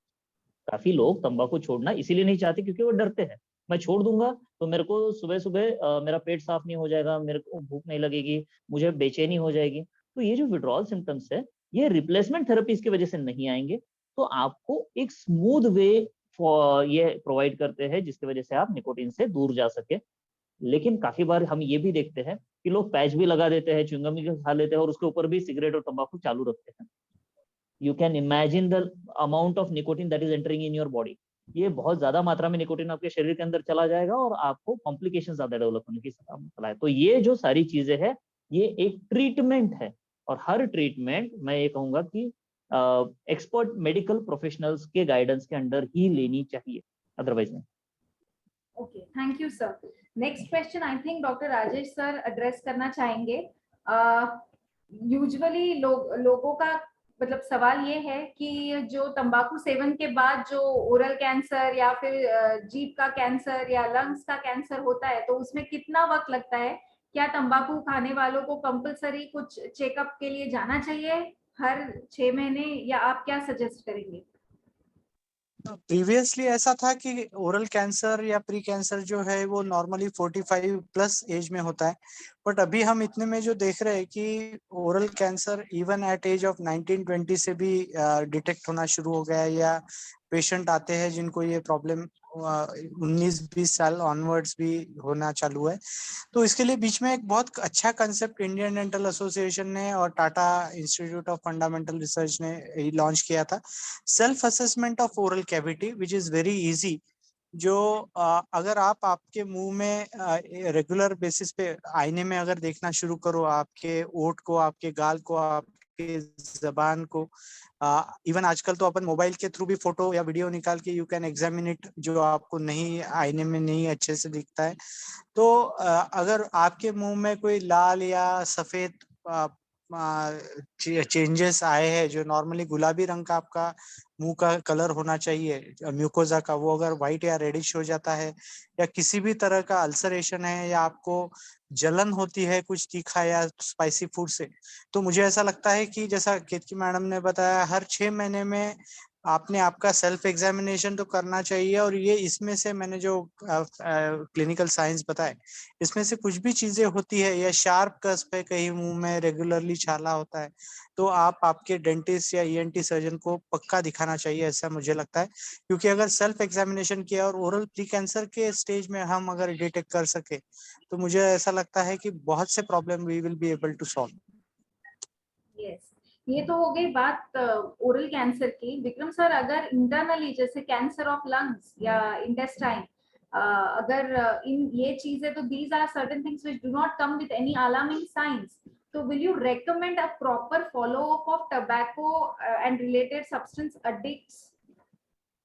काफी लोग तंबाकू छोड़ना इसीलिए नहीं चाहते क्योंकि वो डरते हैं, मैं छोड़ दूंगा तो मेरे को सुबह सुबह मेरा पेट साफ नहीं हो जाएगा, मेरे को भूख नहीं लगेगी, मुझे बेचैनी हो जाएगी। तो ये जो विड्रॉल सिम्टम्स है ये रिप्लेसमेंट थेरेपीज की वजह से नहीं आएंगे, तो आपको एक स्मूथ वे ये प्रोवाइड करते हैं जिसकी वजह से आप निकोटीन से दूर जा सके। लेकिन काफी बार हम ये भी देखते हैं कि लोग पैच भी लगा देते हैं, च्युइंगम भी खा लेते हैं और उसके ऊपर भी सिगरेट और तंबाकू चालू रखते हैं। You can imagine the amount of nicotine that is entering in your body. ये बहुत ज्यादा मात्रा में निकोटीन आपके शरीर के अंदर चला जाएगा और आपको कॉम्प्लिकेशन ज्यादा डेवलप होने की संभावना है। तो ये जो सारी चीजें हैं ये एक ट्रीटमेंट है, और हर ट्रीटमेंट मैं ये कहूंगा कि एक्सपर्ट मेडिकल प्रोफेशनल्स के गाइडेंस के अंडर ही लेनी चाहिए, अदरवाइज नहीं। Okay, thank you sir. Next question I think doctor Rajesh sir address करना चाहेंगे। यूजुअली लोगों का मतलब सवाल ये है कि जो तंबाकू सेवन के बाद जो ओरल कैंसर या फिर जीभ का कैंसर या लंग्स का कैंसर होता है तो उसमें कितना वक्त लगता है? क्या तंबाकू खाने वालों को कंपलसरी कुछ चेकअप के लिए जाना चाहिए हर 6 महीने, या आप क्या सजेस्ट करेंगे? प्रीवियसली ऐसा था कि ओरल कैंसर या प्री कैंसर जो है वो नॉर्मली 45 प्लस एज में होता है, बट अभी हम इतने में जो देख रहे हैं कि oral cancer even at age of 19-20 से भी डिटेक्ट होना शुरू हो गया है, या पेशेंट आते हैं जिनको ये प्रॉब्लम 19-20 साल ऑनवर्ड्स भी होना चालू है। तो इसके लिए बीच में एक बहुत अच्छा कंसेप्ट इंडियन डेंटल एसोसिएशन ने और Tata institute of fundamental research ने लॉन्च किया था, self assessment of oral cavity which is very easy. जो अगर आप आपके मुंह में रेगुलर बेसिस पे आईने में अगर देखना शुरू करो, आपके ओठ को, आपके गाल को, आपके जबान को, इवन आजकल तो अपन मोबाइल के थ्रू भी फोटो या वीडियो निकाल के यू कैन एग्जामिन इट, जो आपको नहीं आईने में नहीं अच्छे से दिखता है। तो अगर आपके मुंह में कोई लाल या सफेद चेंजेस आए हैं, जो नॉर्मली गुलाबी रंग का आपका मुंह का कलर होना चाहिए म्यूकोजा का, वो अगर व्हाइट या रेडिश हो जाता है, या किसी भी तरह का अल्सरेशन है, या आपको जलन होती है कुछ तीखा या स्पाइसी फूड से, तो मुझे ऐसा लगता है कि जैसा केतकी मैडम ने बताया, हर 6 महीने में आपने आपका सेल्फ एग्जामिनेशन तो करना चाहिए। और ये इसमें से मैंने जो क्लिनिकल साइंस बताए, इसमें से कुछ भी चीजें होती है, या शार्प कस्प है कहीं मुंह में, रेगुलरली छाला होता है, तो आप आपके डेंटिस्ट या ईएनटी सर्जन को पक्का दिखाना चाहिए, ऐसा मुझे लगता है। क्योंकि अगर सेल्फ एग्जामिनेशन किया और ओरल प्री कैंसर के स्टेज में हम अगर डिटेक्ट कर सके, तो मुझे ऐसा लगता है कि बहुत से problem we will be able to solve. Yes, ये तो हो गई बात ओरल कैंसर की। विक्रम सर, अगर इंटरनली जैसे कैंसर ऑफ लंग्स या इंटेस्टाइन, अगर इन ये चीजें, तो these are certain things which do not come with any alarming signs, तो will you recommend a proper follow up of tobacco and related substance addicts?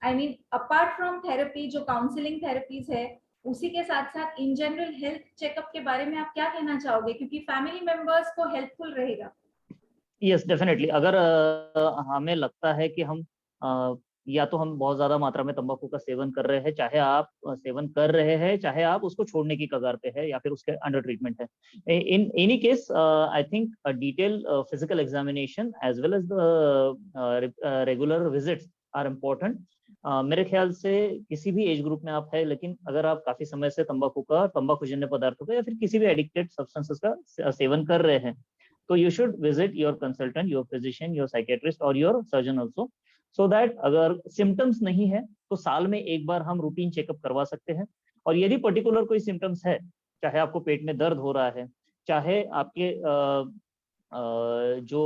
I mean apart from therapy, जो counselling therapies है, उसी के साथ साथ in general health checkup के बारे में आप क्या कहना चाहोगे, क्योंकि फैमिली मेंबर्स को हेल्पफुल रहेगा। Yes definitely. अगर हमें लगता है कि हम या तो हम बहुत ज्यादा मात्रा में तंबाकू का सेवन कर रहे हैं, चाहे आप सेवन कर रहे हैं, चाहे आप उसको छोड़ने की कगार पे है या फिर उसके अंडर ट्रीटमेंट है, in any case I think a detail physical examination as well as the regular visits are important. मेरे ख्याल से किसी भी एज ग्रुप में आप है, लेकिन अगर आप काफी समय से तंबाकूजन्य पदार्थों का या फिर किसी भी एडिक्टेड सब्सटेंसेस का सेवन कर रहे हैं, तो you should visit your consultant, your physician, your psychiatrist or your surgeon also, so that अगर symptoms नहीं है तो साल में एक बार हम रूटीन चेकअप करवा सकते हैं। और यदि पर्टिकुलर कोई सिम्टम्स है, चाहे आपको पेट में दर्द हो रहा है, चाहे आपके जो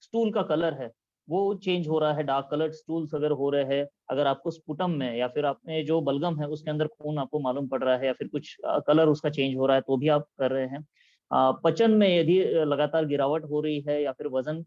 स्टूल का कलर है वो चेंज हो रहा है, डार्क कलर्ड स्टूल्स अगर हो रहे हैं, अगर आपको स्पुटम में या फिर आपने जो बलगम है उसके अंदर खून आपको मालूम पड़ रहा है, या फिर कुछ कलर उसका चेंज हो रहा है, तो भी आप कर रहे हैं। पचन में यदि लगातार गिरावट हो रही है या फिर वजन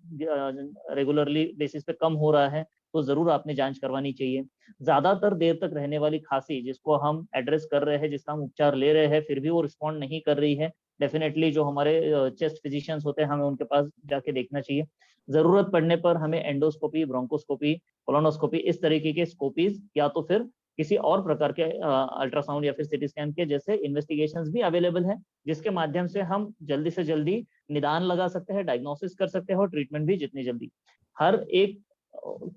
रेगुलरली बेसिस पे कम हो रहा है, तो जरूर आपने जांच करवानी चाहिए। ज्यादातर देर तक रहने वाली खांसी जिसको हम एड्रेस कर रहे हैं, जिसका हम उपचार ले रहे हैं, फिर भी वो रिस्पॉन्ड नहीं कर रही है, डेफिनेटली जो हमारे चेस्ट फिजिशियंस होते हैं हमें उनके पास जाके देखना चाहिए। जरूरत पड़ने पर हमें एंडोस्कोपी, ब्रोंकोस्कोपी, कोलोनोस्कोपी, इस तरीके के स्कोपीज या तो फिर किसी और प्रकार के अल्ट्रासाउंड या फिर सीटी स्कैन के जैसे इन्वेस्टिगेशंस भी अवेलेबल हैं, जिसके माध्यम से हम जल्दी से जल्दी निदान लगा सकते हैं, डायग्नोसिस कर सकते हैं और ट्रीटमेंट भी जितनी जल्दी। हर एक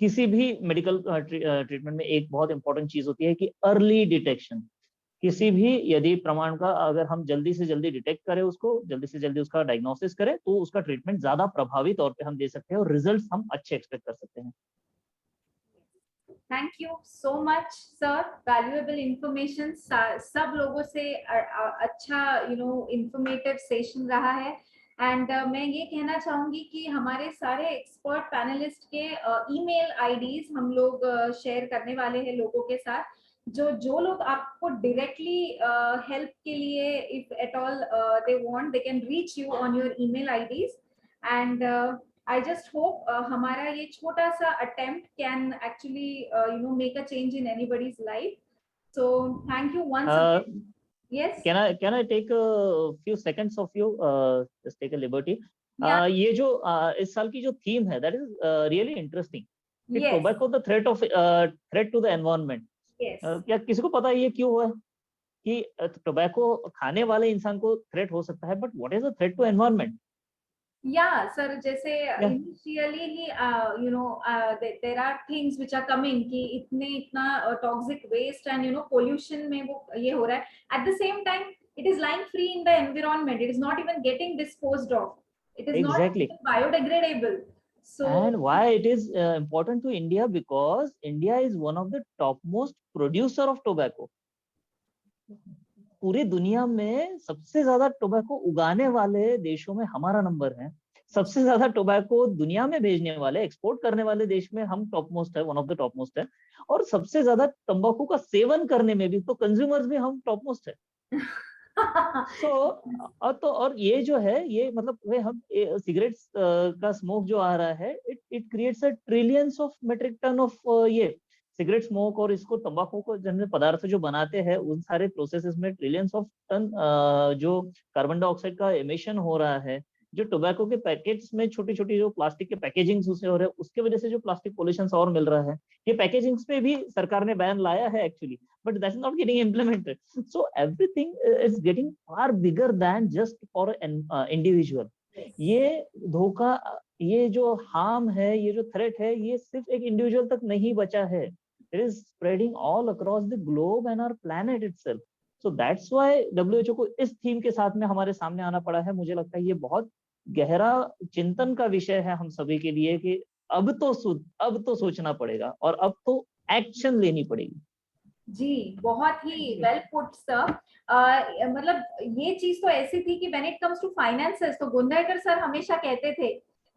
किसी भी मेडिकल ट्रीटमेंट में एक बहुत इंपॉर्टेंट चीज होती है कि अर्ली डिटेक्शन। किसी भी यदि प्रमाण का अगर हम जल्दी से जल्दी डिटेक्ट करें, उसको जल्दी से जल्दी उसका डायग्नोसिस करें, तो उसका ट्रीटमेंट ज्यादा प्रभावी तौर पे हम दे सकते हैं और रिजल्ट हम अच्छे एक्सपेक्ट कर सकते हैं। Thank you so much sir, valuable information. सब लोगों से अच्छा इंफॉर्मेटिव सेशन रहा है। एंड मैं ये कहना चाहूंगी कि हमारे सारे एक्सपर्ट पैनलिस्ट के ईमेल आईडीज हम लोग शेयर करने वाले हैं लोगों के साथ, जो लोग आपको डायरेक्टली हेल्प के लिए, if at all they want, they can reach you on your email IDs. And I just hope हमारा ये छोटा सा attempt can actually make a change in anybody's life. So thank you once again. Yes. Can I take a few seconds of you? Just take a liberty. Yeah. ये जो इस साल की जो थीम है, that is really interesting. Yes. Tobacco, the threat to the environment. Yes. क्या किसी को पता है ये क्यों हुआ है कि टोबैको खाने वाले इंसान को थ्रेट हो सकता है, but what is the threat to environment? Yeah, sir, जैसे initially ही there are things which are coming कि इतना toxic waste and pollution में वो ये हो रहा है. At the same time, it is lying free in the environment. It is not even getting disposed of. It is Exactly. not biodegradable. So, and why it is important to India, because India is one of the topmost producer of tobacco. पूरी दुनिया में सबसे ज्यादा tobacco उगाने वाले देशों में हमारा नंबर है, सबसे ज्यादा टोबैको दुनिया में भेजने वाले, एक्सपोर्ट करने वाले देश में हम टॉप मोस्ट है, one of the top most है, और सबसे ज्यादा तंबाकू का सेवन करने में भी तो कंज्यूमर्स भी हम टॉप मोस्ट है। और ये जो है, ये मतलब वे हम सिगरेट्स का स्मोक जो आ रहा है, it creates a trillions of metric ton of ये सिगरेट स्मोक, और इसको तंबाकू को जन्य पदार्थ जो बनाते हैं उन सारे प्रोसेसेस में ट्रिलियंस ऑफ टन जो कार्बन डाइऑक्साइड का एमिशन हो रहा है, जो टोबैको के पैकेट्स में छोटी छोटी जो प्लास्टिक के पैकेजिंग उसे हो रहे हैं, उसके वजह से जो प्लास्टिक पोल्यूशन और मिल रहा है। ये पैकेजिंग्स पे भी सरकार ने बैन लाया है actually, but that's not getting implemented. So everything is getting far bigger than just for an individual. ये धोखा, ये जो हार्म है, ये जो थ्रेट है, ये सिर्फ एक इंडिविजुअल तक नहीं बचा है, it is spreading all across the globe and our planet itself. So that's why WHO को इस थीम के साथ में हमारे सामने आना पड़ा है। मुझे लगता है ये बहुत गहरा चिंतन का विषय है हम सभी के लिए कि अब तो सोचना पड़ेगा और अब तो एक्शन लेनी पड़ेगी। जी, बहुत ही वेल पुट सर। मतलब ये चीज तो ऐसी थी कि when it comes to finances, तो गोंदायकर सर हमेशा कहते थे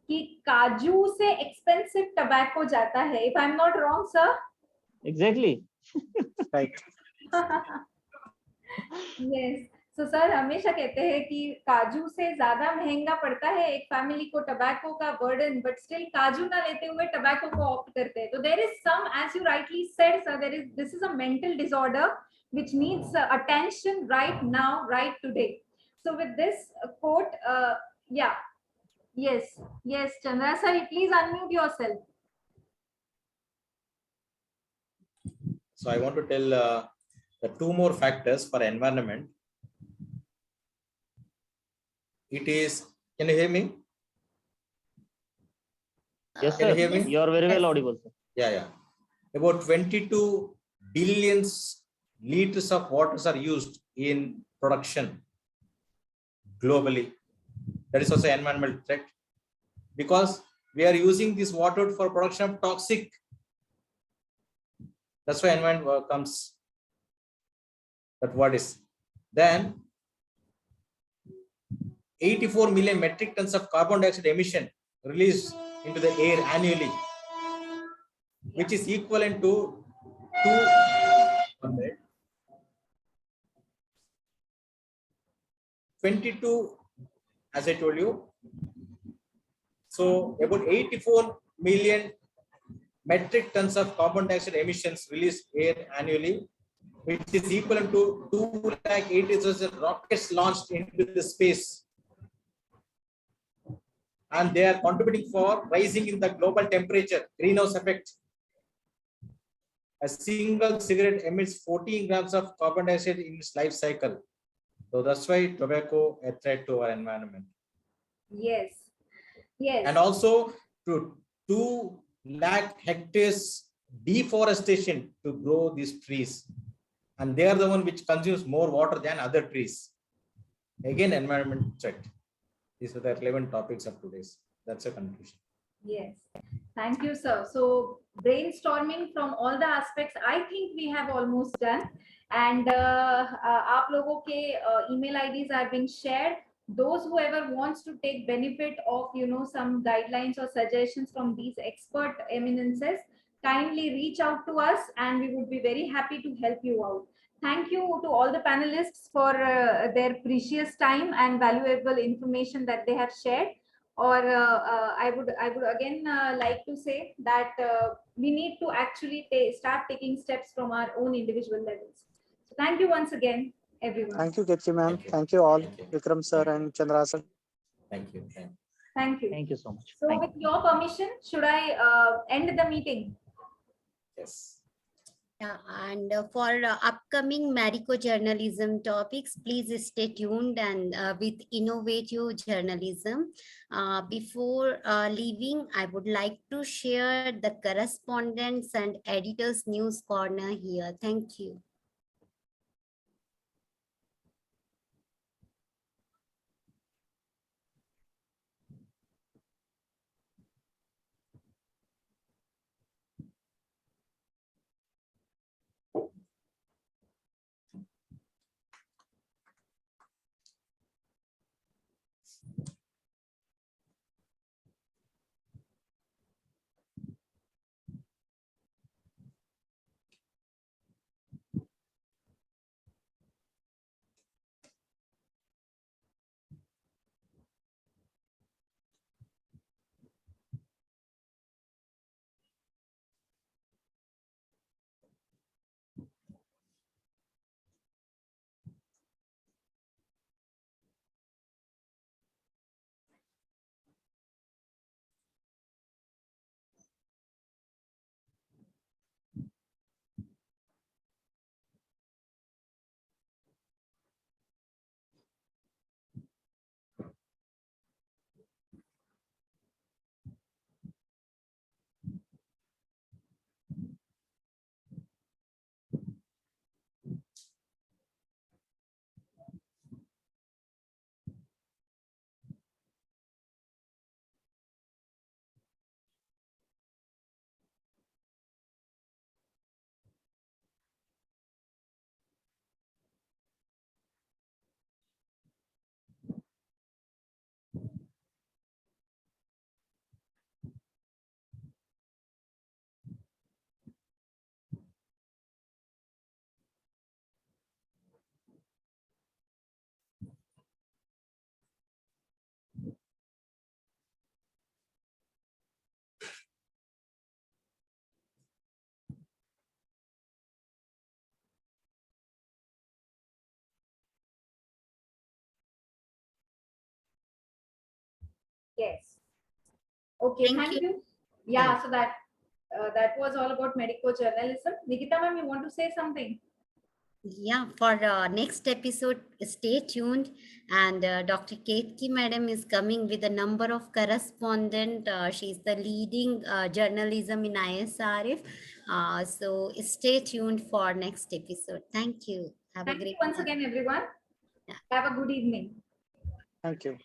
कि काजू से एक्सपेंसिव टबैको जाता है, if I am not wrong sir. Exactly, right. Yes, so sir हमेशा कहते हैं कि काजू से ज्यादा महंगा पड़ता है एक फैमिली को टबैको का बर्डन, बट स्टिल काजू ना लेते हुए टबैको को ऑप्ट करते हैं। तो there is some, as you rightly said sir, there is, this is a mental disorder which needs attention right now, right today. So with this quote, yeah, yes, Chandra sir, please unmute yourself. So I want to tell the two more factors for environment. It is, can you hear me? yes Can sir, you hear me? you are very Yes. well audible sir. Yeah. About 22 billions liters of waters are used in production globally. That is also environmental threat, because we are using this water for production of toxic. That's why environment comes. That what is then 84 million metric tons of carbon dioxide emission released into the air annually, which is equivalent to 22, as I told you. So about 84 million metric tons of carbon dioxide emissions released air annually, which is equivalent to 280,000 rockets launched into the space. And they are contributing for rising in the global temperature, greenhouse effect. A single cigarette emits 14 grams of carbon dioxide in its life cycle. So that's why tobacco is a threat to our environment. Yes. And also to 2 lakh hectares deforestation to grow these trees. And they are the one which consumes more water than other trees. Again, environment threat. These are the relevant topics of today's. That's a conclusion. Yes, thank you, sir. So brainstorming from all the aspects, I think we have almost done. And aap logo ke email IDs are being shared. Those whoever wants to take benefit of, you know, some guidelines or suggestions from these expert eminences, kindly reach out to us and we would be very happy to help you out. Thank you to all the panelists for their precious time and valuable information that they have shared. Or I would again like to say that we need to actually start taking steps from our own individual levels. So thank you once again, everyone. Thank you, Ketki ma'am. Thank you. Thank you all, Thank you. Vikram sir and Chandra sir. Thank you. Thank you. Thank you so much. So Thank you. with your permission, should I end the meeting? Yes. Yeah, and for upcoming Marico journalism topics, please stay tuned and with innovative journalism. Before leaving, I would like to share the correspondents and editors news corner here. Thank you. Yes. Okay, Thank thank you. you. Yeah, so that was all about medico journalism. Nikita ma'am, you want to say something? Yeah, for next episode, stay tuned. And Dr. Ketki madam is coming with a number of correspondent. She's the leading journalism in ISRF. So stay tuned for next episode. Thank you. Have a Thank you great once morning. again, everyone. Yeah. Have a good evening. Thank you.